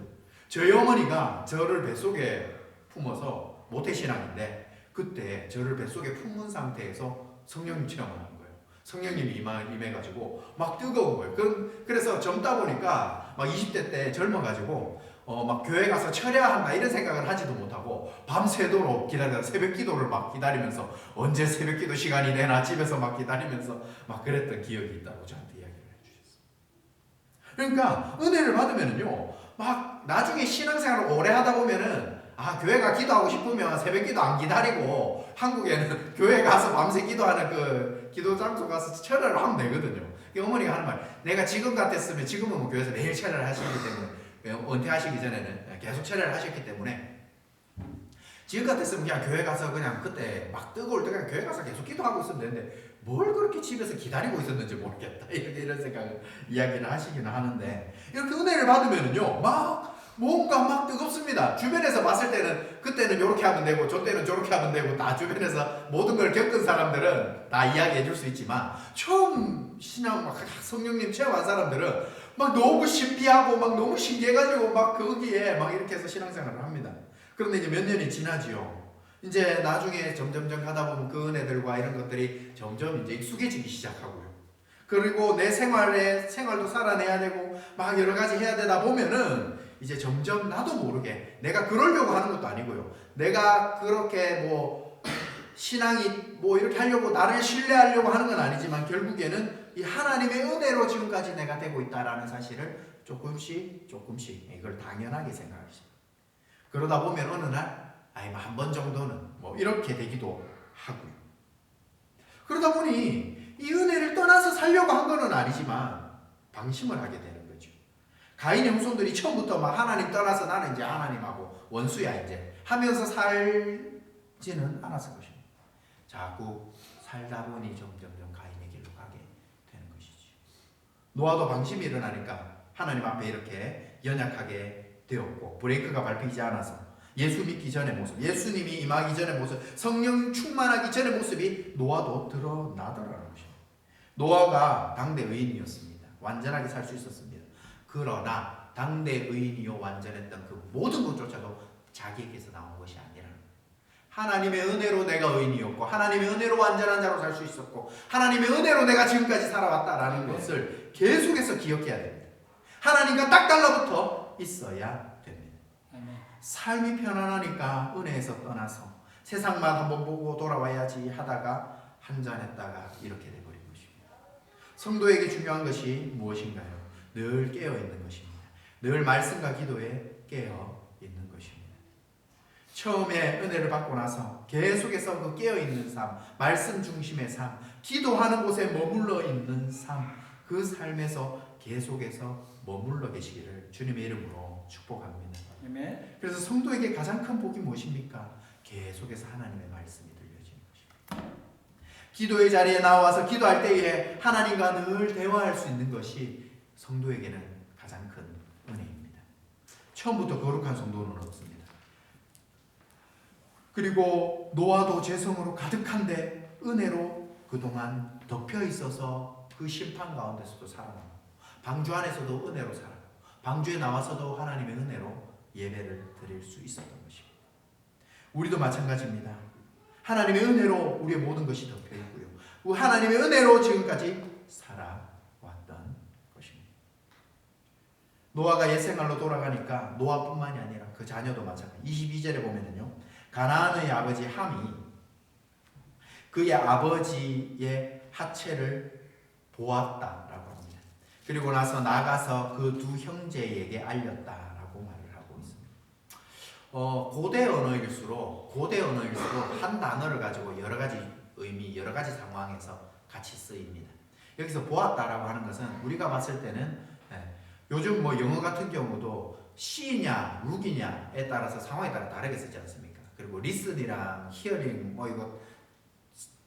S2: 저희 어머니가 저를 뱃속에 품어서 모태신앙인데 그때 저를 뱃속에 품은 상태에서 성령 체험을 하는 거예요. 성령님이 임해가지고 막 뜨거운 거예요. 그래서 젊다 보니까 막 20대 때 젊어가지고 막 교회 가서 철야한다 이런 생각을 하지도 못하고 밤새도록 기다리다 새벽 기도를 막 기다리면서 언제 새벽 기도 시간이 되나 집에서 막 기다리면서 막 그랬던 기억이 있다고 저한테 이야기를 해주셨어요. 그러니까 은혜를 받으면은요 막 나중에 신앙생활을 오래 하다 보면은 교회가 기도하고 싶으면 새벽 기도 안 기다리고 한국에는 교회 가서 밤새 기도하는 그 기도 장소 가서 철야를 하면 되거든요. 어머니가 하는 말, 내가 지금 같았으면 지금은 뭐 교회에서 매일 철야를 하시기 때문에 은퇴하시기 전에는 계속 철야를 하셨기 때문에 지금 같았으면 그냥 교회 가서 그냥 그때 막 뜨거울 때 그냥 교회 가서 계속 기도하고 있으면 되는데 뭘 그렇게 집에서 기다리고 있었는지 모르겠다 이런 생각을 이야기를 하시기는 하는데, 이렇게 은혜를 받으면은요 막 뭔가 막 뜨겁습니다. 주변에서 봤을 때는 그때는 이렇게 하면 되고 저때는 저렇게 하면 되고 다 주변에서 모든 걸 겪은 사람들은 다 이야기해 줄 수 있지만 처음 신앙 막 성령님 체험한 사람들은 막 너무 신비하고 막 너무 신기해가지고 막 거기에 막 이렇게 해서 신앙생활을 합니다. 그런데 이제 몇 년이 지나지요. 이제 나중에 점점점 가다 보면 그 은혜들과 이런 것들이 점점 이제 익숙해지기 시작하고요. 그리고 내 생활도 살아내야 되고 막 여러 가지 해야 되다 보면은 이제 점점 나도 모르게 내가 그러려고 하는 것도 아니고요. 내가 그렇게 뭐 신앙이 뭐 이렇게 하려고 나를 신뢰하려고 하는 건 아니지만 결국에는 이 하나님의 은혜로 지금까지 내가 되고 있다라는 사실을 조금씩 이걸 당연하게 생각하십니다. 그러다 보면 어느 날 한 번 정도는 뭐 이렇게 되기도 하고요. 그러다 보니 이 은혜를 떠나서 살려고 한 건 아니지만 방심을 하게 되는 거죠. 가인의 후손들이 처음부터 막 하나님 떠나서 나는 이제 하나님하고 원수야 이제 하면서 살지는 않았을 것입니다. 자꾸 살다 보니 점점 가인의 길로 가게 되는 것이죠. 노아도 방심이 일어나니까 하나님 앞에 이렇게 연약하게 되었고 브레이크가 밟히지 않아서 예수 믿기 전의 모습, 예수님이 임하기 전의 모습, 성령 충만하기 전의 모습이 노아도 드러나더라는 것입니다. 노아가 당대 의인이었습니다. 완전하게 살 수 있었습니다. 그러나 당대 의인이요 완전했던 그 모든 것조차도 자기에게서 나온 것이 아니라 하나님의 은혜로 내가 의인이었고 하나님의 은혜로 완전한 자로 살 수 있었고 하나님의 은혜로 내가 지금까지 살아왔다라는 것을 계속해서 기억해야 됩니다. 하나님과 딱 달라붙어 있어야 됩니다. 삶이 편안하니까 은혜에서 떠나서 세상만 한번 보고 돌아와야지 하다가 한잔했다가 이렇게 돼버린 것입니다. 성도에게 중요한 것이 무엇인가요? 늘 깨어있는 것입니다. 늘 말씀과 기도에 깨어있는 것입니다. 처음에 은혜를 받고 나서 계속해서 그 깨어있는 삶, 말씀 중심의 삶, 기도하는 곳에 머물러 있는 삶, 그 삶에서 계속해서 머물러 계시기를 주님의 이름으로 축복합니다. 그래서 성도에게 가장 큰 복이 무엇입니까? 계속해서 하나님의 말씀이 들려지는 것입니다. 기도의 자리에 나와서 기도할 때에 하나님과 늘 대화할 수 있는 것이 성도에게는 가장 큰 은혜입니다. 처음부터 거룩한 성도는 없습니다. 그리고 노아도 죄성으로 가득한데 은혜로 그동안 덮여 있어서 그 심판 가운데서도 살아나고 방주 안에서도 은혜로 살아가고 방주에 나와서도 하나님의 은혜로 예배를 드릴 수 있었던 것입니다. 우리도 마찬가지입니다. 하나님의 은혜로 우리의 모든 것이 덮여 있고요. 하나님의 은혜로 지금까지 살아왔던 것입니다. 노아가 옛생활로 돌아가니까 노아뿐만이 아니라 그 자녀도 마찬가지. 22절에 보면은요. 가나안의 아버지 함이 그의 아버지의 하체를 보았다라고 합니다. 그리고 나서 나가서 그 두 형제에게 알렸다라고 말을 하고 있습니다. 고대 언어일수록 한 단어를 가지고 여러 가지 의미, 여러 가지 상황에서 같이 쓰입니다. 여기서 보았다라고 하는 것은 우리가 봤을 때는 요즘 뭐 영어 같은 경우도 she냐, look이냐에 따라서 상황에 따라 다르게 쓰지 않습니까? 그리고 listen이랑 hearing 뭐 이거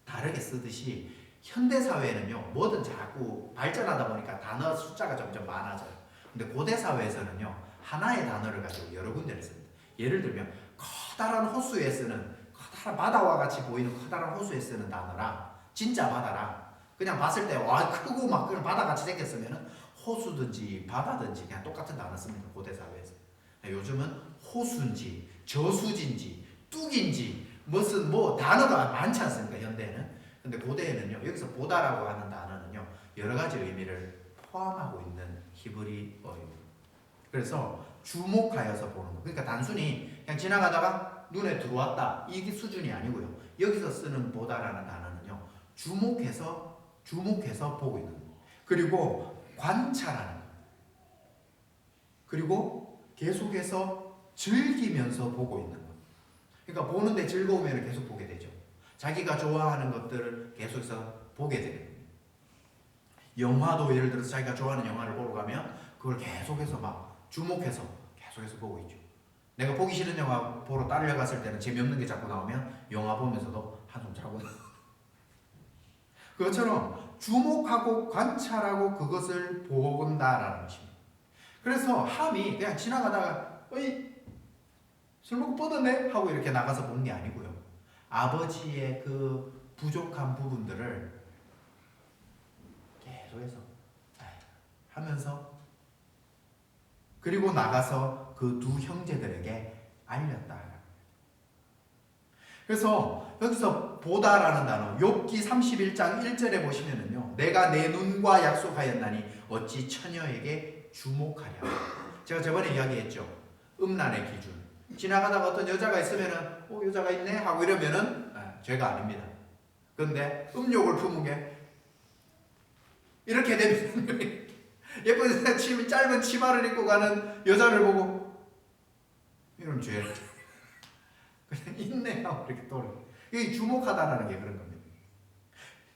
S2: 다르게 쓰듯이 현대 사회는요 뭐든 자꾸 발전하다 보니까 단어 숫자가 점점 많아져요. 근데 고대 사회에서는요 하나의 단어를 가지고 여러 군데를 씁니다. 예를 들면 커다란 호수에 쓰는 커다란 바다와 같이 보이는 커다란 호수에 쓰는 단어랑 진짜 바다랑 그냥 봤을 때 와 크고 막 그런 바다같이 생겼으면은 호수든지 바다든지 그냥 똑같은 단어 씁니다. 고대 사회에서. 요즘은 호수인지 저수지인지 뚝인지 무슨 뭐 단어가 많지 않습니까? 현대에는. 근데 고대에는요 여기서 보다라고 하는 단어는요 여러 가지 의미를 포함하고 있는 히브리어입니다. 그래서 주목하여서 보는 거. 그러니까 단순히 그냥 지나가다가 눈에 들어왔다 이게 수준이 아니고요. 여기서 쓰는 보다라는 단어는요 주목해서 보고 있는 거. 그리고 관찰하는 거. 그리고 계속해서 즐기면서 보고 있는 거. 그러니까 보는데 즐거우면 계속 보게 되죠. 자기가 좋아하는 것들을 계속해서 보게 되는 거예요. 영화도 예를 들어서 자기가 좋아하는 영화를 보러 가면 그걸 계속해서 막 주목해서 계속해서 보고 있죠. 내가 보기 싫은 영화 보러 딸려갔을 때는 재미없는 게 자꾸 나오면 영화 보면서도 한숨 자고 그것처럼 주목하고 관찰하고 그것을 본다라는 것입니다. 그래서 함이 그냥 지나가다가 어이 술 먹고 뻗었네 하고 이렇게 나가서 보는 게 아니고요. 아버지의 그 부족한 부분들을 계속해서 하면서 그리고 나가서 그 두 형제들에게 알렸다. 그래서 여기서 보다라는 단어 욥기 31장 1절에 보시면은요. 내가 내 눈과 약속하였나니 어찌 처녀에게 주목하랴. 제가 저번에 이야기했죠. 음란의 기준. 지나가다가 어떤 여자가 있으면은 여자가 있네 하고 이러면은 죄가 아닙니다. 그런데 음욕을 품은 게 이렇게 되면 예쁜 짧은 치마를 입고 가는 여자를 보고 이런 죄 그냥 있네 하고 이렇게 떠오르고 이게 주목하다라는 게 그런 겁니다.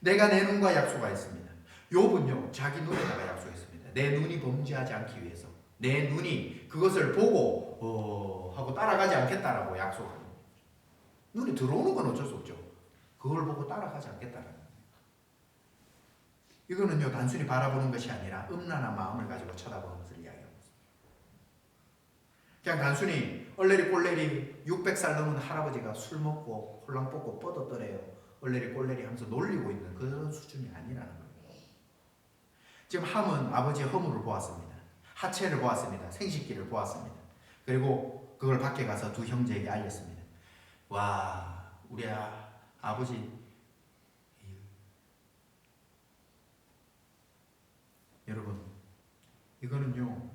S2: 내가 내 눈과 약속하였습니다. 욥은요 자기 눈에다가 약속했습니다. 내 눈이 범죄하지 않기 위해서 내 눈이 그것을 보고 하고 따라가지 않겠다라고 약속합니다. 눈이 들어오는 건 어쩔 수 없죠. 그걸 보고 따라가지 않겠다라는 거예요. 이거는요 단순히 바라보는 것이 아니라 음란한 마음을 가지고 쳐다보는 것을 이야기하고 있습니다. 그냥 단순히 얼레리 꼴레리 600살 넘은 할아버지가 술 먹고 홀랑 뽑고 뻗어떠래요. 얼레리 꼴레리 하면서 놀리고 있는 그런 수준이 아니라는 거예요. 지금 함은 아버지의 허물을 보았습니다. 하체를 보았습니다. 생식기를 보았습니다. 그리고 그걸 밖에 가서 두 형제에게 알렸습니다. 와, 우리 아버지 여러분 이거는요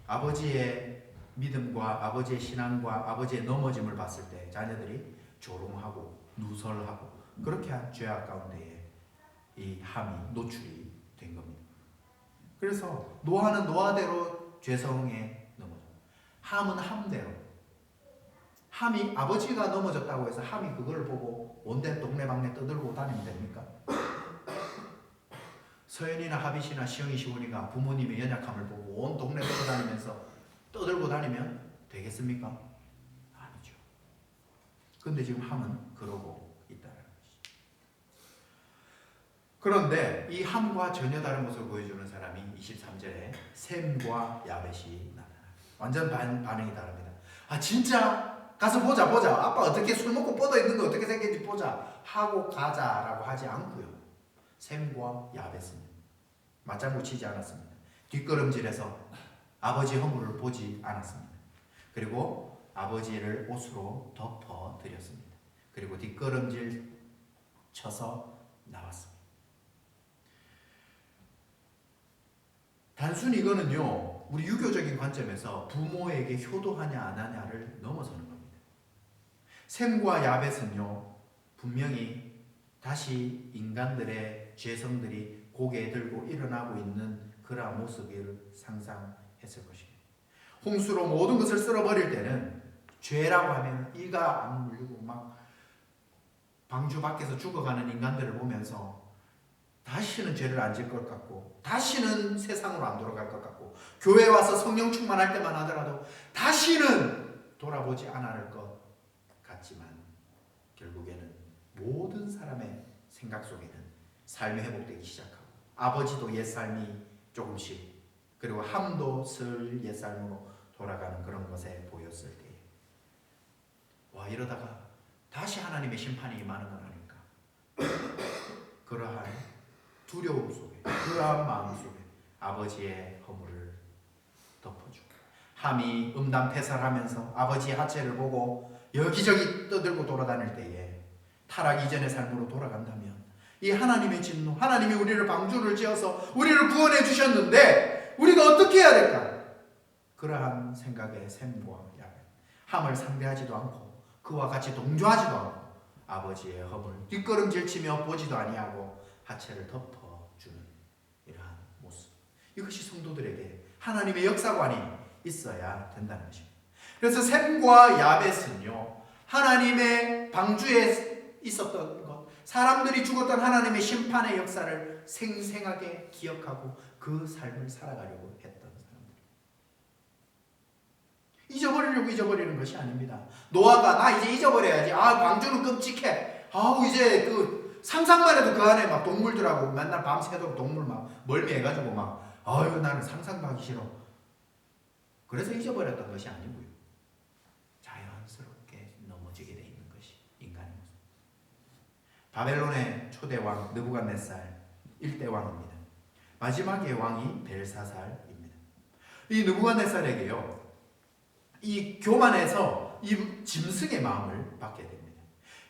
S2: 아버지의 믿음과 아버지의 신앙과 아버지의 넘어짐을 봤을 때 자녀들이 조롱하고 누설하고 그렇게 한 죄악 가운데에 이 함이 노출이 된 겁니다. 그래서 노아는 노아대로 죄성에 넘어져. 함은 함대로. 함이 아버지가 넘어졌다고 해서 함이 그걸 보고 온데 동네방네 떠들고 다니면 됩니까? 서연이나 하빗이나 시영이 시원이가 부모님의 연약함을 보고 온 동네 돌아다니면서 떠들고 다니면 되겠습니까? 아니죠. 근데 지금 함은 그러고 있다는 것이죠. 그런데 이 함과 전혀 다른 모습을 보여주는 사람이 23절에 셈과 야벳이 나타납니다. 완전 반응이 다릅니다. 아 진짜? 가서 보자. 아빠 어떻게 술 먹고 뻗어 있는 거 어떻게 생겼는지 보자 하고 가자라고 하지 않고요. 셈과 야벳은 맞장구 치지 않았습니다. 뒷걸음질해서 아버지 허물을 보지 않았습니다. 그리고 아버지를 옷으로 덮어 드렸습니다. 그리고 뒷걸음질 쳐서 나왔습니다. 단순히 이거는요 우리 유교적인 관점에서 부모에게 효도하냐 안 하냐를 넘어서는 겁니다. 셈과 야벳은요 분명히 다시 인간들의 죄성들이 고개 들고 일어나고 있는 그러한 모습을 상상했을 것입니다. 홍수로 모든 것을 쓸어버릴 때는 죄라고 하면 이가 안 물리고 막 방주 밖에서 죽어가는 인간들을 보면서 다시는 죄를 안 질 것 같고 다시는 세상으로 안 돌아갈 것 같고 교회 와서 성령 충만할 때만 하더라도 다시는 돌아보지 않을 것 같지만 결국에는 모든 사람의 생각 속에는 삶이 회복되기 시작하고 아버지도 옛삶이 조금씩 그리고 함도 슬 옛삶으로 돌아가는 그런 것에 보였을 때에 와 이러다가 다시 하나님의 심판이 임하는 건 아닐까. 그러한 두려움 속에 그러한 마음 속에 아버지의 허물을 덮어주고 함이 음담패설하면서 아버지의 하체를 보고 여기저기 떠들고 돌아다닐 때에 타락 이전의 삶으로 돌아간다면 이 하나님의 진노, 하나님이 우리를 방주를 지어서 우리를 구원해 주셨는데 우리가 어떻게 해야 될까? 그러한 생각에 셈과 야벳, 함을 상대하지도 않고 그와 같이 동조하지도 않고 아버지의 허물 뒷걸음질치며 보지도 아니하고 하체를 덮어주는 이러한 모습. 이것이 성도들에게 하나님의 역사관이 있어야 된다는 것입니다. 그래서 셈과 야벳은요 하나님의 방주에 있었던 것, 사람들이 죽었던 하나님의 심판의 역사를 생생하게 기억하고 그 삶을 살아가려고 했던 사람들. 잊어버리려고 잊어버리는 것이 아닙니다. 노아가 나 이제 잊어버려야지. 방주는 끔찍해. 이제 그 상상만 해도 그 안에 막 동물들하고 맨날 밤새도록 동물 막 멀미해가지고 막 나는 상상도 하기 싫어. 그래서 잊어버렸던 것이 아니고요. 자연스럽게 넘어지게 돼 있는 것이 인간의 모습. 바벨론의 초대 왕 느부갓네살 1대 왕입니다. 마지막의 왕이 벨사살입니다. 이 느부갓네살에게요 이 교만해서 이 짐승의 마음을 받게 됩니다.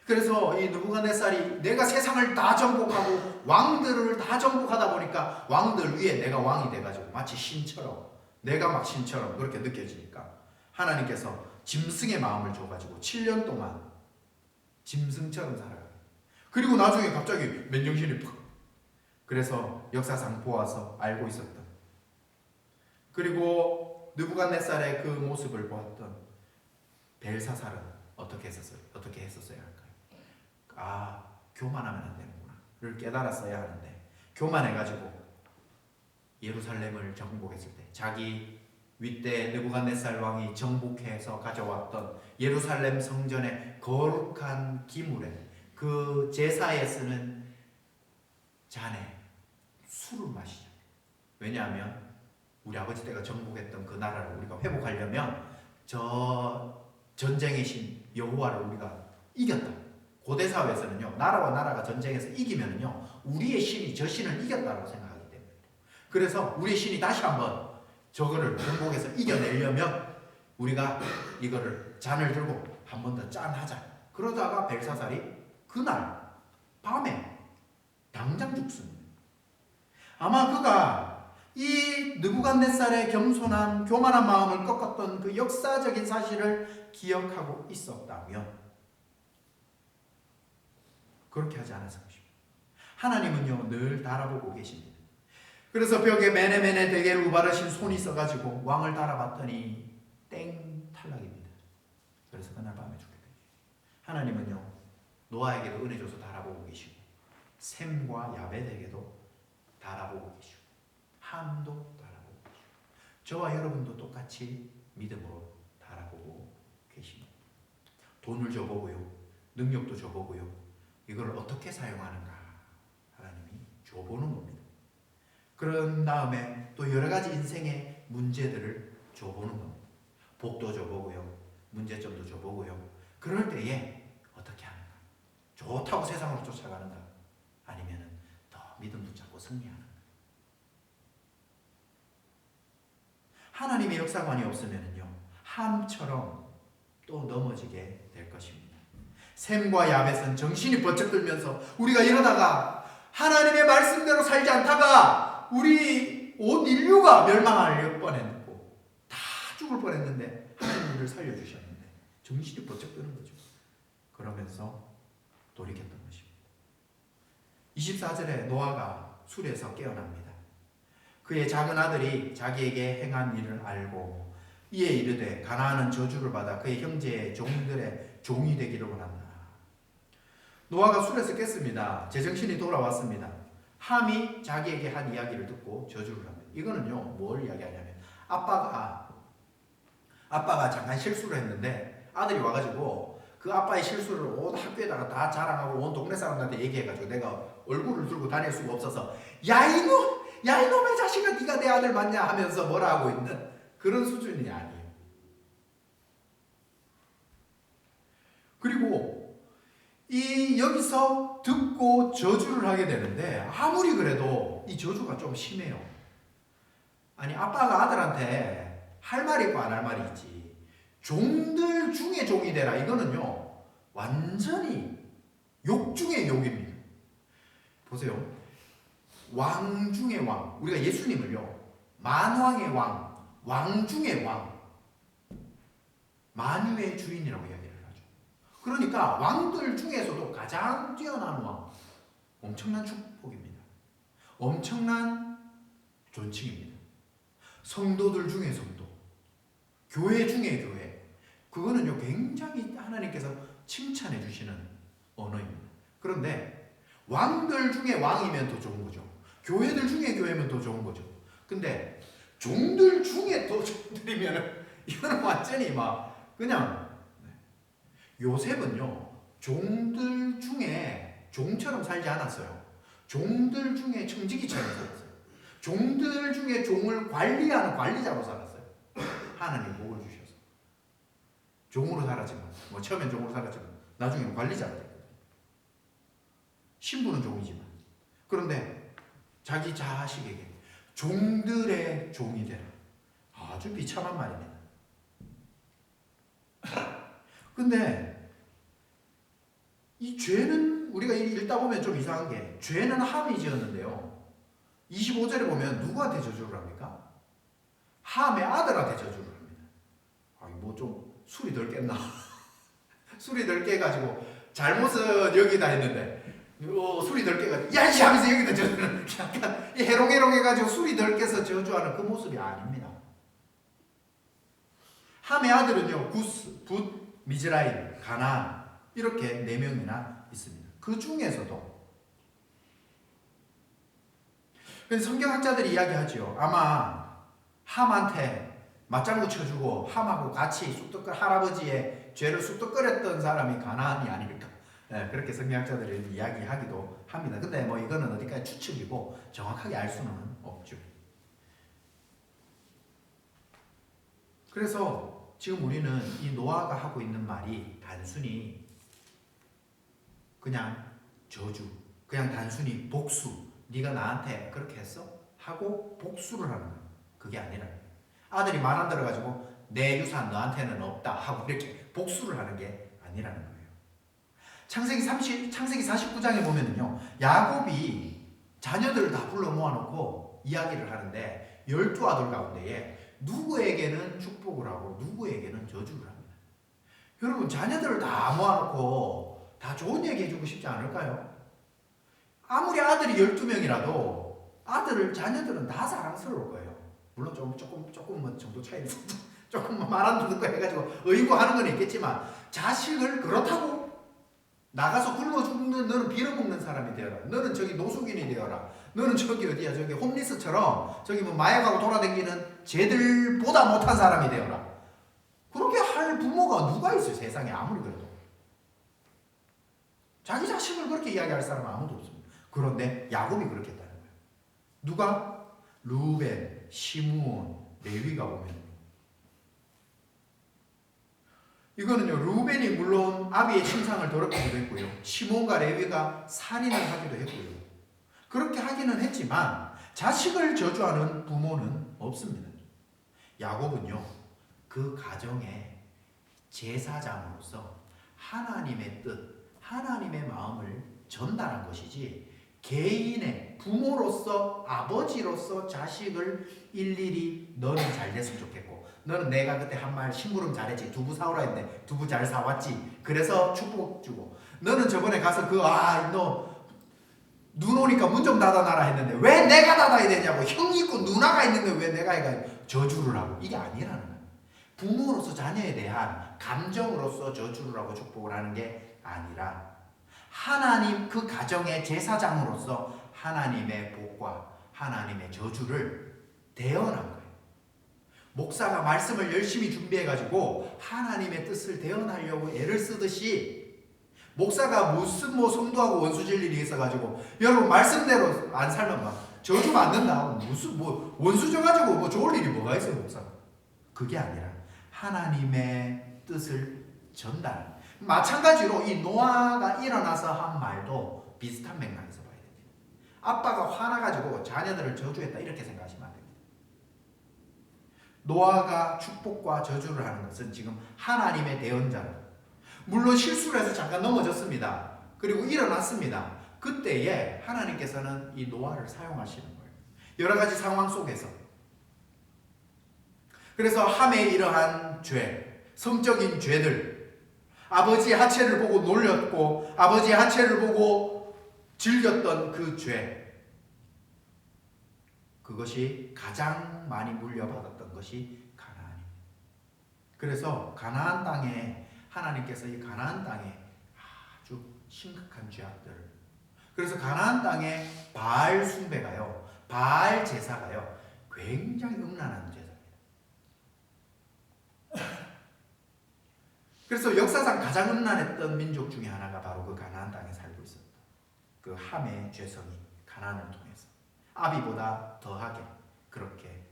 S2: 그래서 이 느부갓네살이 내가 세상을 다 정복하고 왕들을 다 정복하다 보니까 왕들 위에 내가 왕이 돼가지고 마치 신처럼, 내가 막 신처럼 그렇게 느껴지니까 하나님께서 짐승의 마음을 줘가지고 7년 동안 짐승처럼 살아요. 그리고 나중에 갑자기 맨정신이 팍. 그래서 역사상 보아서 알고 있었던, 그리고 느부갓네살의 그 모습을 보았던 벨사살은 어떻게 했었어야 할까요? 아, 교만하면 안 되는구나를 깨달았어야 하는데, 교만해가지고 예루살렘을 정복했을 때 자기 윗대 느부갓네살 왕이 정복해서 가져왔던 예루살렘 성전의 거룩한 기물에, 그 제사에 쓰는 잔에 술을 마시죠. 왜냐하면 우리 아버지 때가 정복했던 그 나라를 우리가 회복하려면 저 전쟁의 신 여호와를 우리가 이겼다. 고대 사회에서는요, 나라와 나라가 전쟁에서 이기면요, 우리의 신이 저 신을 이겼다고 생각하기 때문에, 그래서 우리의 신이 다시 한번 저거를 정복해서 이겨내려면 우리가 이거를 잔을 들고 한 번 더 짠하자. 그러다가 벨사살이 그날 밤에 당장 죽습니다. 아마 그가 이 느부갓네살의 겸손한 교만한 마음을 꺾었던 그 역사적인 사실을 기억하고 있었다면 그렇게 하지 않았을 것입니다. 하나님은요, 늘 달아보고 계십니다. 그래서 벽에 메네메네 대게를 우바르신 손이 있어가지고 왕을 달아봤더니 땡, 탈락입니다. 그래서 그날 밤에 죽게 되죠. 하나님은요, 노아에게도 은혜 줘서 달아보고 계시고, 셈과 야벳에게도 달아보고 계시고, 함도 달아보고 계시고, 저와 여러분도 똑같이 믿음으로 달아보고 계십니다. 돈을 줘보고요, 능력도 줘보고요, 이걸 어떻게 사용하는가 하나님이 줘보는 겁니다. 그런 다음에 또 여러 가지 인생의 문제들을 줘보는 겁니다. 복도 줘보고요, 문제점도 줘보고요. 그럴 때에 어떻게 하는가? 좋다고 세상으로 쫓아가는가? 아니면은 더 믿음 붙잡고 승리하는가? 하나님의 역사관이 없으면요, 함처럼 또 넘어지게 될 것입니다. 셈과 야벳은 정신이 번쩍 들면서 우리가 이러다가 하나님의 말씀대로 살지 않다가 우리 온 인류가 멸망할 뻔했고 다 죽을 뻔했는데 하나님 우리를 살려주셨는데 정신이 번쩍 드는 거죠. 그러면서 돌이켰던 것입니다. 24절에 노아가 술에서 깨어납니다. 그의 작은 아들이 자기에게 행한 일을 알고 이에 이르되 가나안은 저주를 받아 그의 형제의 종들의 종이 되기를 원한다. 노아가 술에서 깼습니다. 제정신이 돌아왔습니다. 함이 자기에게 한 이야기를 듣고 저주를 합니다. 이거는요, 뭘 이야기하냐면 아빠가 잠깐 실수를 했는데 아들이 와가지고 그 아빠의 실수를 온 학교에다가 다 자랑하고 온 동네 사람들한테 얘기해가지고 내가 얼굴을 들고 다닐 수가 없어서 야 이놈의 자식아, 네가 내 아들 맞냐 하면서 뭐라 하고 있는 그런 수준이 아니에요. 그리고 이 여기서 듣고 저주를 하게 되는데 아무리 그래도 이 저주가 좀 심해요. 아니, 아빠가 아들한테 할 말이 있고 안 할 말이 있지. 종들 중에 종이 되라. 이거는요, 완전히 욕 중에 욕입니다. 보세요. 왕 중에 왕. 우리가 예수님을요, 만왕의 왕, 왕 중에 왕, 만유의 주인이라고 이야기해요. 그러니까 왕들 중에서도 가장 뛰어난 왕, 엄청난 축복입니다. 엄청난 존칭입니다. 성도들 중에 성도, 교회 중에 교회, 그거는요 굉장히 하나님께서 칭찬해 주시는 언어입니다. 그런데 왕들 중에 왕이면 더 좋은 거죠. 교회들 중에 교회면 더 좋은 거죠. 근데 종들 중에 더 종들이면 이거는 완전히 막 그냥, 요셉은요, 종들 중에 종처럼 살지 않았어요. 종들 중에 청지기처럼 살았어요. 종들 중에 종을 관리하는 관리자로 살았어요. 하나님 복을 주셔서 종으로 살았지만, 처음엔 종으로 살았지만 나중에는 관리자가 됐거든요. 신부는 종이지만, 그런데 자기 자식에게 종들의 종이 되라. 아주 비참한 말입니다. 근데 이 죄는 우리가 읽다 보면 좀 이상한 게 죄는 함이 지었는데요. 25절에 보면 누구한테 저주를 합니까? 함의 아들한테 저주를 합니다. 뭐 좀 술이 덜 깼나? 술이 덜 깨가지고 잘못은 여기다 했는데 술이 덜 깨가지고 야이씨 하면서 여기다 저주는 약간 해롱해롱해가지고 술이 덜 깨서 저주하는 그 모습이 아닙니다. 함의 아들은요 구스, 붓, 미즈라임, 가나안 이렇게 4명이나 있습니다. 그 중에서도 성경학자들이 이야기하죠. 아마 함한테 맞장구 쳐주고 함하고 같이 할아버지의 죄를 쑥덕거렸던 사람이 가나안이 아닐까. 네, 그렇게 성경학자들이 이야기하기도 합니다. 근데 뭐 이거는 어디까지 추측이고 정확하게 알 수는 없죠. 그래서 지금 우리는 이 노아가 하고 있는 말이 단순히 그냥 저주, 그냥 단순히 복수, 네가 나한테 그렇게 했어? 하고 복수를 하는 거예요. 그게 아니라 아들이 말 안 들어가지고 내 유산 너한테는 없다 하고 이렇게 복수를 하는 게 아니라는 거예요. 창세기 49장에 보면은요, 야곱이 자녀들을 다 불러 모아놓고 이야기를 하는데 12아들 가운데에 누구에게는 축복을 하고 누구에게는 저주를 합니다. 여러분, 자녀들을 다 모아놓고 다 좋은 얘기 해주고 싶지 않을까요? 아무리 아들이 12명이라도 자녀들은 다 사랑스러울 거예요. 물론 조금 뭐 정도 차이 조금 말 안 듣는 거 해가지고 의구하는 건 있겠지만, 자식을 그렇다고 나가서 굶어 죽는, 너는 빌어먹는 사람이 되어라, 너는 저기 노숙인이 되어라, 너는 저기 어디야 저기 홈리스처럼 저기 뭐 마약하고 돌아다니는 쟤들보다 못한 사람이 되어라, 그렇게 할 부모가 누가 있어요? 세상에 아무리 그래도. 자기 자식을 그렇게 이야기할 사람은 아무도 없습니다. 그런데 야곱이 그렇게 했다는 거예요. 누가? 루벤, 시므온, 레위가 보면 이거는요, 루벤이 물론 아비의 신상을 더럽히기도 했고요, 시몬과 레위가 살인을 하기도 했고요. 그렇게 하기는 했지만 자식을 저주하는 부모는 없습니다. 야곱은요, 그 가정의 제사장으로서 하나님의 뜻, 하나님의 마음을 전달한 것이지, 개인의 부모로서, 아버지로서 자식을 일일이 너는 잘 됐으면 좋겠고, 너는 내가 그때 한 말 심부름 잘했지, 두부 사오라 했는데 두부 잘 사왔지, 그래서 축복 주고, 너는 저번에 가서 너 눈 오니까 문 좀 닫아놔라 했는데 왜 내가 닫아야 되냐고, 형이 있고 누나가 있는데 왜 내가 해가 저주를 하고, 이게 아니라는 거예요. 부모로서 자녀에 대한 감정으로서 저주를 하고 축복을 하는 게 아니라, 하나님 그 가정의 제사장으로서 하나님의 복과 하나님의 저주를 대언한 거예요. 목사가 말씀을 열심히 준비해가지고 하나님의 뜻을 대언하려고 애를 쓰듯이, 목사가 무슨 성도하고 원수질 일이 있어가지고 여러분 말씀대로 안 살면 막 저주 받는다, 무슨 원수 져가지고 좋을 일이 뭐가 있어요, 목사가. 그게 아니라 하나님의 뜻을 전달. 마찬가지로 이 노아가 일어나서 한 말도 비슷한 맥락에서 봐야 됩니다. 아빠가 화나가지고 자녀들을 저주했다 이렇게 생각하시면 안 됩니다. 노아가 축복과 저주를 하는 것은 지금 하나님의 대언자로, 물론 실수를 해서 잠깐 넘어졌습니다. 그리고 일어났습니다. 그때에 하나님께서는 이 노아를 사용하시는 거예요. 여러 가지 상황 속에서. 그래서 함의 이러한 죄, 성적인 죄들, 아버지의 하체를 보고 놀렸고 아버지의 하체를 보고 즐겼던 그 죄, 그것이 가장 많이 물려받았던 것이 가나안입니다. 그래서 가나안 땅에 하나님께서 이 가나안 땅에 아주 심각한 죄악들을, 그래서 가나안 땅에 바알 숭배가요, 바알 제사가요 굉장히 음란한 제사입니다. 그래서 역사상 가장 음란했던 민족 중에 하나가 바로 그 가나안 땅에 살고 있었다. 그 함의 죄성이 가나안을 통해서 아비보다 더하게 그렇게.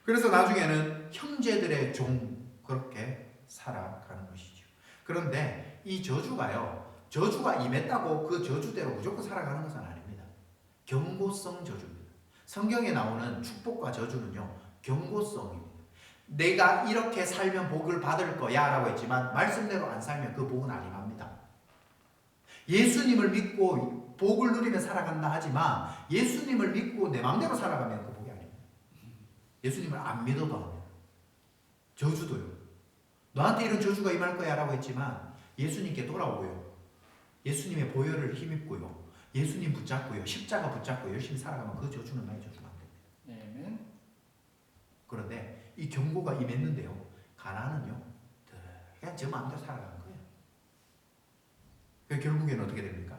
S2: 그래서 나중에는 형제들의 종 그렇게 살아가는 것이죠. 그런데 이 저주가 임했다고 그 저주대로 무조건 살아가는 것은 아닙니다. 경고성 저주입니다. 성경에 나오는 축복과 저주는요, 경고성입니다. 내가 이렇게 살면 복을 받을 거야 라고 했지만 말씀대로 안 살면 그 복은 아니랍니다. 예수님을 믿고 복을 누리며 살아간다 하지만 예수님을 믿고 내 마음대로 살아가면 그 복이 아닙니다. 예수님을 안 믿어도 안 돼요. 저주도요. 너한테 이런 저주가 임할 거야 라고 했지만 예수님께 돌아오고요. 예수님의 보혈을 힘입고요. 예수님 붙잡고요. 십자가 붙잡고 열심히 살아가면 그 저주는 나의 저주가 안 됩니다.
S4: 아멘.
S2: 그런데 이 경고가 임했는데요. 가나안은요. 그냥 저 마음대로 살아가는 거예요. 결국에는 어떻게 됩니까?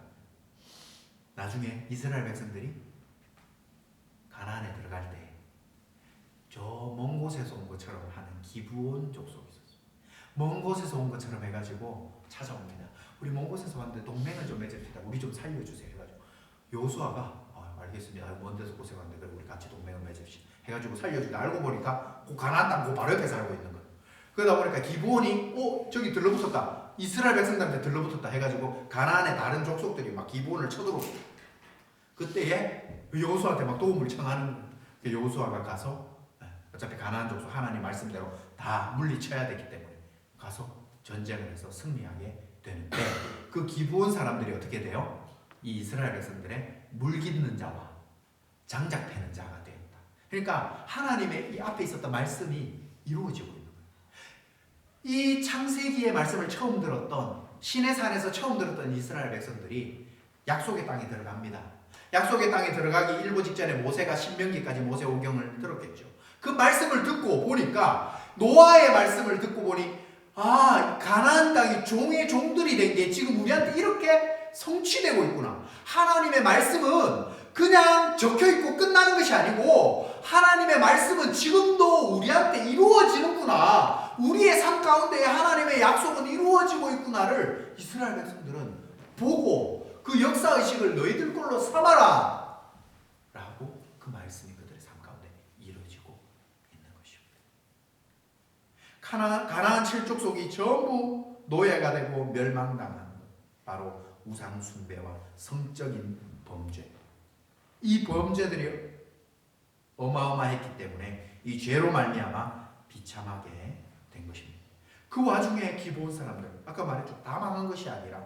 S2: 나중에 이스라엘 백성들이 가나안에 들어갈 때 저 먼 곳에서 온 것처럼 하는 기브온 족속이 있었어요. 먼 곳에서 온 것처럼 해가지고 찾아옵니다. 우리 먼 곳에서 왔는데 동맹을 좀 맺읍시다. 우리 좀 살려주세요. 해가지고 여호수아가 알겠습니다. 먼 데서 고생하는데 그럼 우리 같이 동맹을 맺읍시다. 해가지고 살려주다. 알고 보니까 그 가나안 땅 그 바로 옆에 살고 있는 거예요. 그러다 보니까 기브온이 저기 들러붙었다. 이스라엘 백성들한테 들러붙었다 해가지고 가나안의 다른 족속들이 막 기브온을 쳐들어오고 그때에 여호수아한테 막 도움을 청하는 거예요. 여호수아가 가서 어차피 가나안 족속 하나님 말씀대로 다 물리쳐야 되기 때문에 가서 전쟁을 해서 승리하게 되는데 그 기브온 사람들이 어떻게 돼요? 이 이스라엘 백성들의 물깃는 자와 장작 패는 자가 되었다. 그러니까 하나님의 이 앞에 있었던 말씀이 이루어지고 있는 거예요. 이 창세기의 말씀을 처음 들었던 신의 산에서 처음 들었던 이스라엘 백성들이 약속의 땅에 들어갑니다. 약속의 땅에 들어가기 일보 직전에 모세가 신명기까지 모세오경을 들었겠죠. 그 말씀을 듣고 보니까 노아의 말씀을 듣고 보니 가나안 땅이 종의 종들이 된 게 지금 우리한테 이렇게 성취되고 있구나. 하나님의 말씀은 그냥 적혀있고 끝나는 것이 아니고 하나님의 말씀은 지금도 우리한테 이루어지는구나. 우리의 삶 가운데 하나님의 약속은 이루어지고 있구나를 이스라엘 백성들은 보고 그 역사의식을 너희들 걸로 삼아라 라고 그 말씀이 그들의 삶 가운데 이루어지고 있는 것입니다. 가나안 7족속이 전부 노예가 되고 멸망당한 것, 바로 우상 숭배와 성적인 범죄. 이 범죄들이 어마어마했기 때문에 이 죄로 말미암아 비참하게 된 것입니다. 그 와중에 기브온 사람들, 아까 말했죠. 다 망한 것이 아니라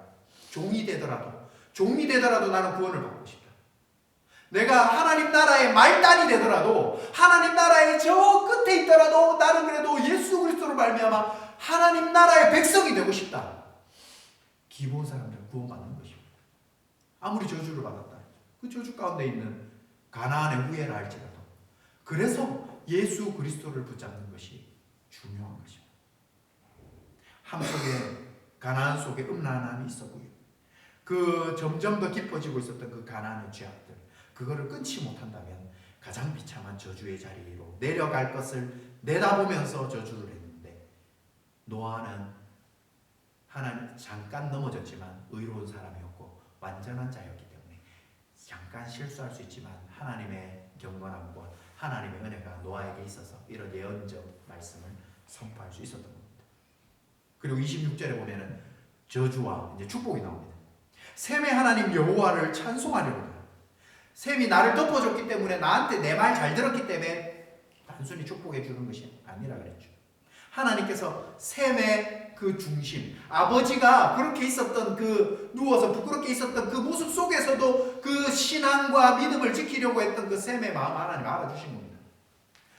S2: 종이 되더라도 나는 구원을 받고 싶다. 내가 하나님 나라의 말단이 되더라도 하나님 나라의 저 끝에 있더라도 나는 그래도 예수 그리스도로 말미암아 하나님 나라의 백성이 되고 싶다. 기브온 사람들은 구원받는 것입니다. 아무리 저주를 받았다. 그 저주 가운데 있는 가나안의 후예라 할지라도 그래서 예수 그리스도를 붙잡는 것이 중요한 것입니다. 함 속에 가나안 속에 음란함이 있었고요. 그 점점 더 깊어지고 있었던 그 가나안의 죄악들, 그거를 끊지 못한다면 가장 비참한 저주의 자리로 내려갈 것을 내다보면서 저주를 했는데 노아는 하나님 잠깐 넘어졌지만 의로운 사람이었고 완전한 자였기 때문에 잠깐 실수할 수 있지만 하나님의 경건함과 하나님의 은혜가 노아에게 있어서 이런 예언적 말씀을 선포할 수 있었던 겁니다. 그리고 26절에 보면은 저주와 이제 축복이 나옵니다. 셈의 하나님 여호와를 찬송하려고. 셈이 나를 덮어줬기 때문에 나한테 내 말 잘 들었기 때문에 단순히 축복해 주는 것이 아니라 그랬죠. 하나님께서 셈의 그 중심, 아버지가 그렇게 있었던 그 누워서 부끄럽게 있었던 그 모습 속에서도 그 신앙과 믿음을 지키려고 했던 그 셈의 마음 하나님 알아주신 겁니다.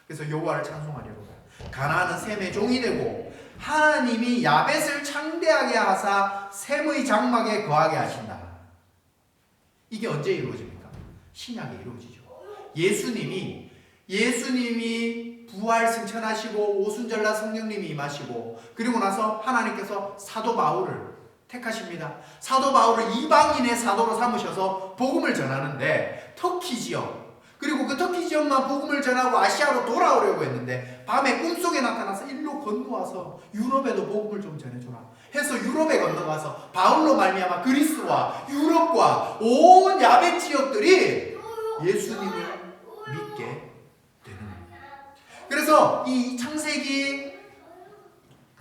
S2: 그래서 여호와를 찬송하려고. 가나안은 셈의 종이 되고 하나님이 야벳을 창대하게 하사 셈의 장막에 거하게 하신다. 이게 언제 이루어집니까? 신약에 이루어지죠. 예수님이 부활 승천하시고 오순절날 성령님이 임하시고 그리고 나서 하나님께서 사도 바울을 택하십니다. 사도 바울을 이방인의 사도로 삼으셔서 복음을 전하는데 터키 지역 그리고 그 터키 지역만 복음을 전하고 아시아로 돌아오려고 했는데 밤에 꿈속에 나타나서 일로 건너와서 유럽에도 복음을 좀 전해줘라 해서 유럽에 건너가서 바울로 말미암아 그리스와 유럽과 온 야벳 지역들이 예수님을 믿게 되는 겁니다. 그래서 이 창세기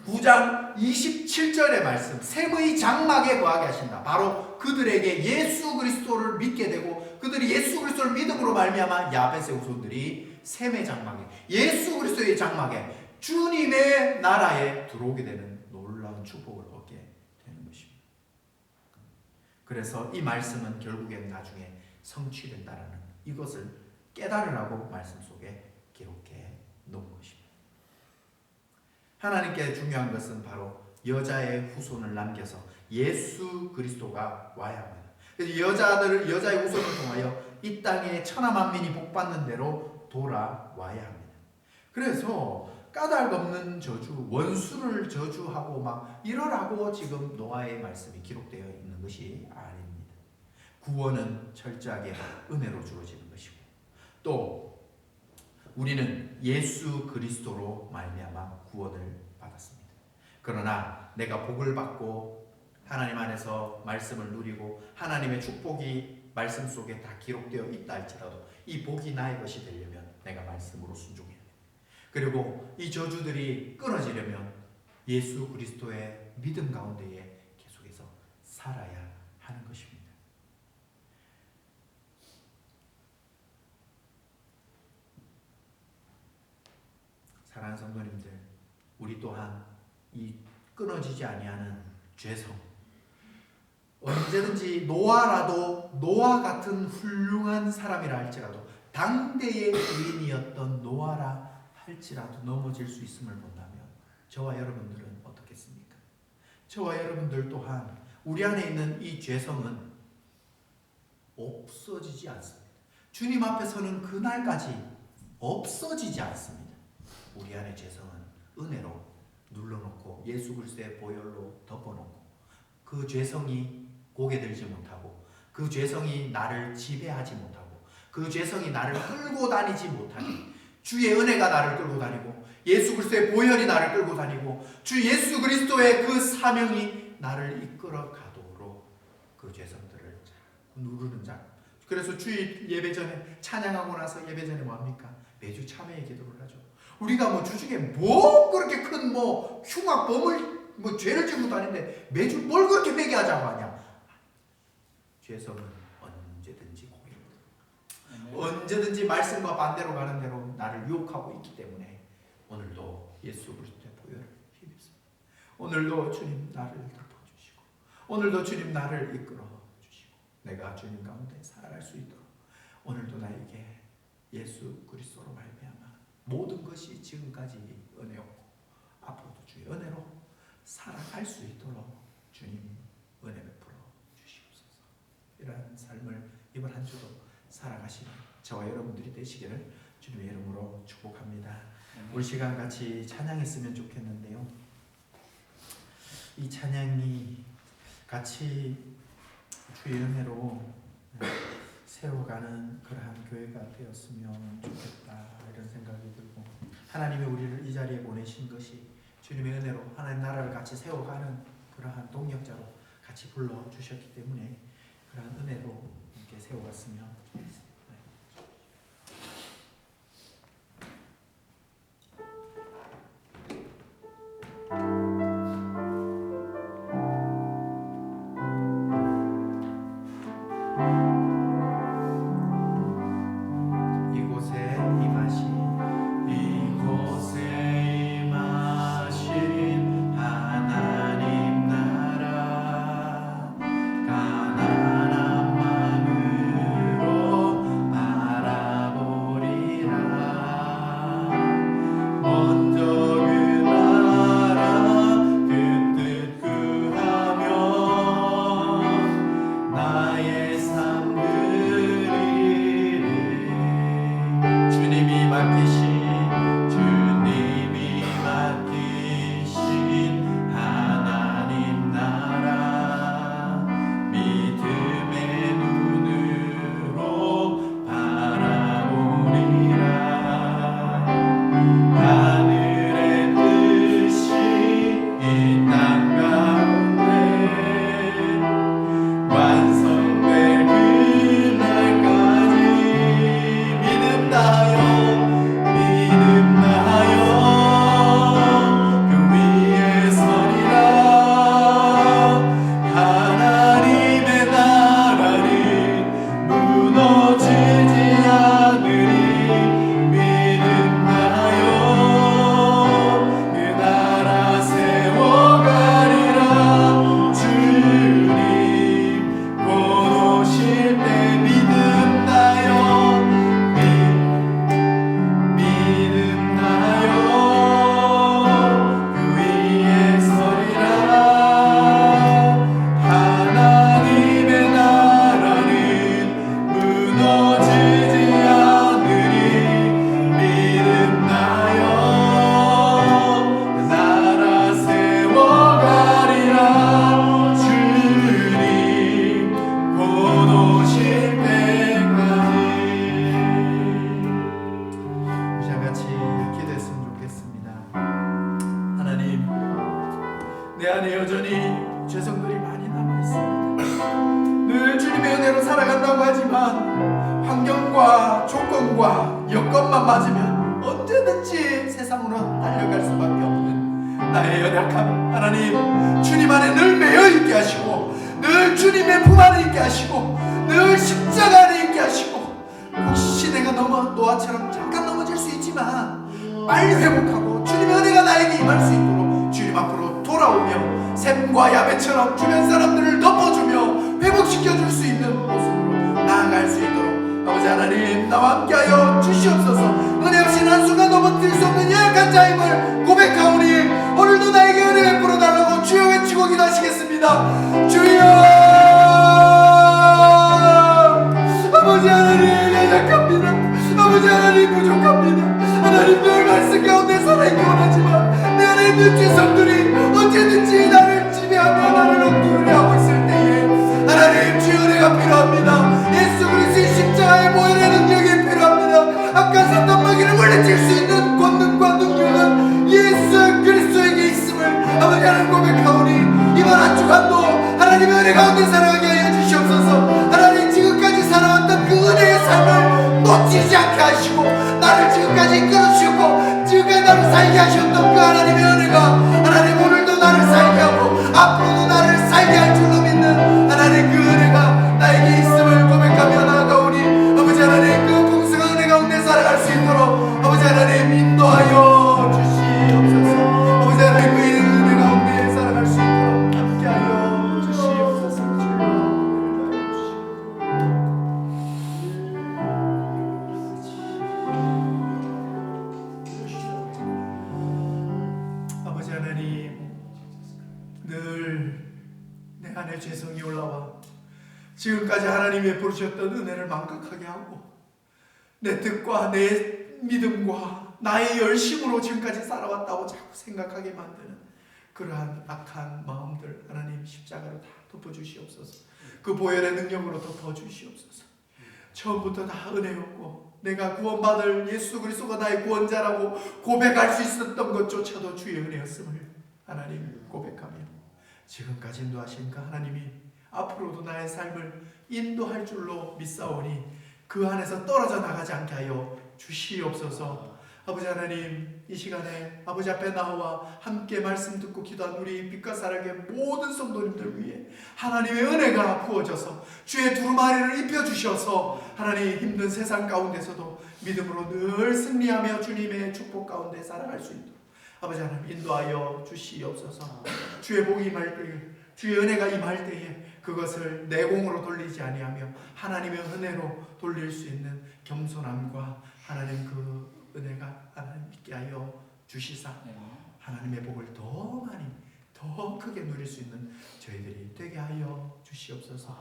S2: 9장 27절의 말씀 셈의 장막에 거하게 하신다. 바로 그들에게 예수 그리스도를 믿게 되고 그들이 예수 그리스도를 믿음으로 말미암아 야벳의 후손들이 셈의 장막에 예수 그리스도의 장막에 주님의 나라에 들어오게 되는 놀라운 축복을 얻게 되는 것입니다. 그래서 이 말씀은 결국엔 나중에 성취된다라는 이것을 깨달으라고 말씀 속에 기록해 놓은 것입니다. 하나님께 중요한 것은 바로 여자의 후손을 남겨서 예수 그리스도가 와야 합니다. 그래서 여자의 후손을 통하여 이 땅에 천하 만민이 복받는 대로 돌아와야 합니다. 그래서 까닭 없는 저주, 원수를 저주하고 막 이러라고 지금 노아의 말씀이 기록되어 있는 것이 아닙니다. 구원은 철저하게 은혜로 주어지는 것이고, 또 우리는 예수 그리스도로 말미암아 구원을 받았습니다. 그러나 내가 복을 받고 하나님 안에서 말씀을 누리고 하나님의 축복이 말씀 속에 다 기록되어 있다 할지라도 이 복이 나의 것이 되려면 내가 말씀으로 순종해야 됩니다. 그리고 이 저주들이 끊어지려면 예수 그리스도의 믿음 가운데에 계속해서 살아야 하는 것입니다. 사랑하는 성도님들, 우리 또한 이 끊어지지 아니하는 죄성, 언제든지 노아 같은 훌륭한 사람이라 할지라도 당대의 의인이었던 노아라 할지라도 넘어질 수 있음을 본다면 저와 여러분들은 어떻겠습니까? 저와 여러분들 또한 우리 안에 있는 이 죄성은 없어지지 않습니다. 주님 앞에 서는 그날까지 없어지지 않습니다. 우리 안에 죄성은 은혜로 눌러놓고 예수 그리스도의 보혈로 덮어놓고 그 죄성이 고개 들지 못하고 그 죄성이 나를 지배하지 못하고 그 죄성이 나를 끌고 다니지 못하게 주의 은혜가 나를 끌고 다니고 예수 그리스도의 보혈이 나를 끌고 다니고 주 예수 그리스도의 그 사명이 나를 이끌어 가도록 그 죄성들을 자꾸 누르는 자. 그래서 주일 예배 전에 찬양하고 나서 예배 전에 뭐합니까? 매주 참회의 기도를 하죠. 우리가 뭐 주중에 뭐 그렇게 큰 뭐 흉악범을 뭐 죄를 지은 것도 아닌데 매주 뭘 그렇게 회개하자고 하냐? 죄성은 언제든지 고개를 언제든지 말씀과 반대로 가는 대로 나를 유혹하고 있기 때문에 오늘도 예수 그리스도의 보혈을 힘입습니다. 오늘도 주님 나를 덮어주시고 오늘도 주님 나를 이끌어 주시고 내가 주님 가운데 살아갈 수 있도록 오늘도 나에게 예수 그리스도로 말미암아 모든 것이 지금까지 은혜였고 앞으로도 주의 은혜로 살아갈 수 있도록 주님 은혜 베풀어 주시옵소서. 이러한 삶을 이번 한 주도 살아가시는 저와 여러분들이 되시기를 주님의 이름으로 축복합니다. 우리 시간 같이 찬양했으면 좋겠는데요. 이 찬양이 같이 주의 은혜로 세워가는 그러한 교회가 되었으면 좋겠다 이런 생각이 들고 하나님이 우리를 이 자리에 보내신 것이 주님의 은혜로 하나님 나라를 같이 세워가는 그러한 동력자로 같이 불러주셨기 때문에 그러한 은혜로 이렇게 세워갔으면 좋겠습니다.
S4: 가난한 마음으로
S2: 죄성들이 많이 남아있습니다. 늘 주님의 은혜로 살아간다고 하지만 환경과 조건과 여건만 맞으면 언제든지 세상으로 달려갈 수밖에 없는 나의 연약함, 하나님 주님 안에 늘 매여있게 하시고 늘 주님의 품 안에 있게 하시고 늘 십자가 안에 있게 하시고 혹시 내가 노아처럼 잠깐 넘어질 수 있지만 빨리 회복하고 주님의 은혜가 나에게 임할 수 있도록 주님 앞으로 돌아오며 샘과 야베처럼 주변 사람들을 덮어주며 회복시켜줄 수 있는 모습으로 나아갈 수 있도록 아버지 하나님 나와 함께하여 주시옵소서. 은혜 없이는 한순간 넘어뜨릴 수 없는 약한 자임을 고백하오니 오늘도 나에게 은혜 베풀어 달라고 주여 외치고 기도하시겠습니다. 주여 아버지 하나님 연약합니다. 아버지 하나님 부족합니다. 하나님 늘 말씀 가운데 살아있기 원하지만 내 안에 있는 죄성들이 언제든지 나를 지배하며 나를 엉뚱하게 하고 있을 때에 하나님 주의 은혜가 필요합니다. 예수 그리스도의 십자가의 보혈의 능력이 필요합니다. 악한 사탄 마귀를 물리칠 수 있는 권능과 능력은 예수 그리스도에게 있음을 아버지 하나님 고백하오니 이번 한 주간도 하나님의 은혜 가운데 살아가게 하여 주시옵소서. 하나님 지금까지 살아왔던 그 은혜의 삶을 놓치지 않게 하시고 나를 지금까지 이끌어주셨고 지금까지 나를 살게 하셨던 그 하나님의 은혜가 하나님 오늘도 나를 살게 하고 앞으로도 나를 살게 할 줄로 믿는 하나님 그 은혜가 나에게 있음을 고백하며 나아가오니 아버지 하나님 그 풍성한 은혜 가운데 살아갈 수 있도록 아버지 하나님 인도하여 주시옵소서. 아버지 하나님 그 은혜 가운데 살아갈 수 있도록 함께하여 주시옵소서. 아버지 하나님 늘 내 안에 죄성이 올라와 지금까지 하나님이 베푸셨던 은혜를 망각하게 하고 내 뜻과 내 믿음과 나의 열심으로 지금까지 살아왔다고 자꾸 생각하게 만드는 그러한 악한 마음들 하나님 십자가로 다 덮어주시옵소서. 그 보혈의 능력으로 덮어주시옵소서. 처음부터 다 은혜였고 내가 구원받을 예수 그리스도가 나의 구원자라고 고백할 수 있었던 것조차도 주의 은혜였음을 하나님 고백하며 지금까지 인도하신 그 하나님이 앞으로도 나의 삶을 인도할 줄로 믿사오니 그 안에서 떨어져 나가지 않게 하여 주시옵소서. 아버지 하나님 이 시간에 아버지 앞에 나와 함께 말씀 듣고 기도한 우리 빛과 사랑의 모든 성도님들 위해 하나님의 은혜가 부어져서 주의 두루마리를 입혀주셔서 하나님 힘든 세상 가운데서도 믿음으로 늘 승리하며 주님의 축복 가운데 살아갈 수 있도록 아버지 하나님 인도하여 주시옵소서. 주의 복이 임할 때에 주의 은혜가 임할 때에 그것을 내공으로 돌리지 아니하며 하나님의 은혜로 돌릴 수 있는 겸손함과 하나님 그 은혜가 하나님 있게 하여 주시사 하나님의 복을 더 많이 더 크게 누릴 수 있는 저희들이 되게 하여 주시옵소서.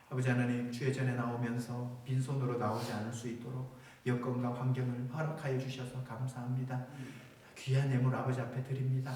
S2: 아버지 하나님 주의 전에 나오면서 빈손으로 나오지 않을 수 있도록 여건과 환경을 허락하여 주셔서 감사합니다. 귀한 예물 아버지 앞에 드립니다.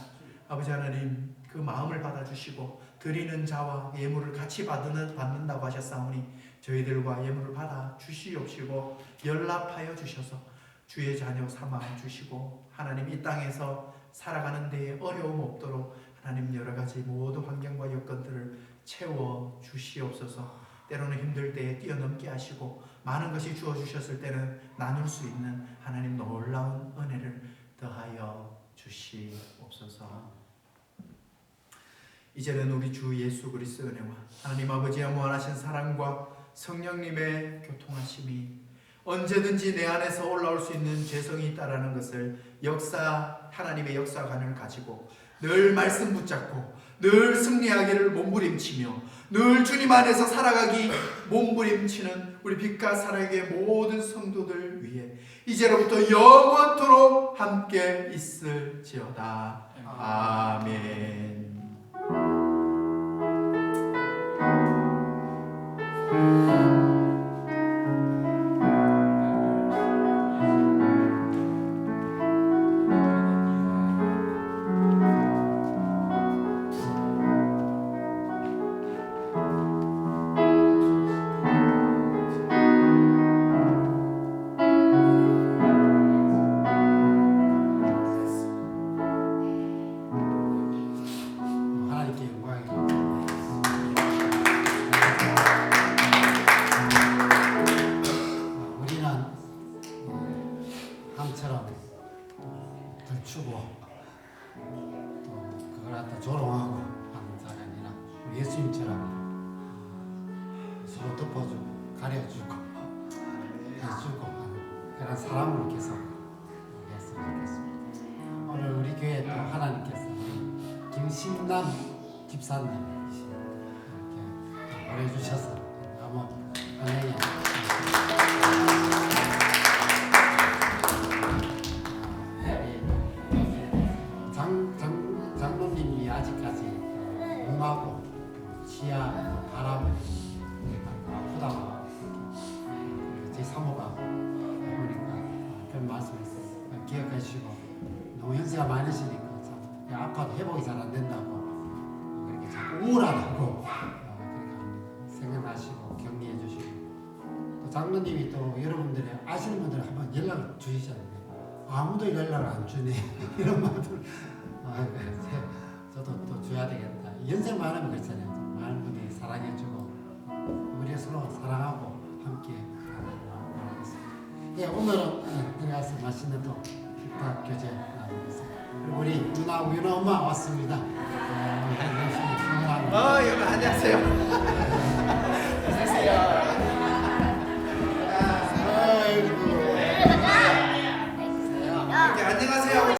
S2: 아버지 하나님 그 마음을 받아주시고 드리는 자와 예물을 같이 받는다고 하셨사오니 저희들과 예물을 받아 주시옵시고 연락하여 주셔서 주의 자녀 삼아 주시고 하나님 이 땅에서 살아가는 데에 어려움 없도록 하나님 여러 가지 모든 환경과 여건들을 채워 주시옵소서. 때로는 힘들 때에 뛰어넘게 하시고 많은 것이 주어주셨을 때는 나눌 수 있는 하나님 놀라운 은혜를 더하여 주시옵소서. 이제는 우리 주 예수 그리스도의 은혜와 하나님 아버지의 무한하신 사랑과 성령님의 교통하심이 언제든지 내 안에서 올라올 수 있는 죄성이 있다라는 것을 하나님의 역사관을 가지고 늘 말씀 붙잡고 늘 승리하기를 몸부림치며 늘 주님 안에서 살아가기 몸부림치는 우리 빛과 사랑의 모든 성도들 위해 이제로부터 영원토록 함께 있을지어다. 아멘.
S1: 예수님처럼 서로 덮어주고 가려주고 해주고 하는 그런 사람으로 계속 했으면 좋겠습니다. 오늘 우리 교회 또 하나님께서 김신남 집사님 이렇게 보내주셔서 너무 은혜요. 장로님이 아직까지 몸하고 치아 바람 아프다고 제 사모가 보니까 그런 말씀했어요. 기억해 주시고 너무 연세가 많으시니까 참 아파도 회복이 잘 안 된다고 그렇게 자꾸 우울하다고 그렇게 합니다. 생각나시고 격려해 주시고 또 장로님이 또 여러분들이 아시는 분들 한번 연락을 주시잖아요. 아무도 연락을 안 주네 이런 말들 저도 또 줘야 되겠다. 연세 많으면 그렇잖아요. 많은 분들이 사랑해주고 우리 서로 사랑하고 함께 나가겠습니다. 예, 오늘은 들어가서 맛있는 또 기타 교제 나누겠습니다. 그리고 우리 윤아 엄마 왔습니다. 열심히 건강하고.
S2: 여러분 안녕하세요. 안녕하세요.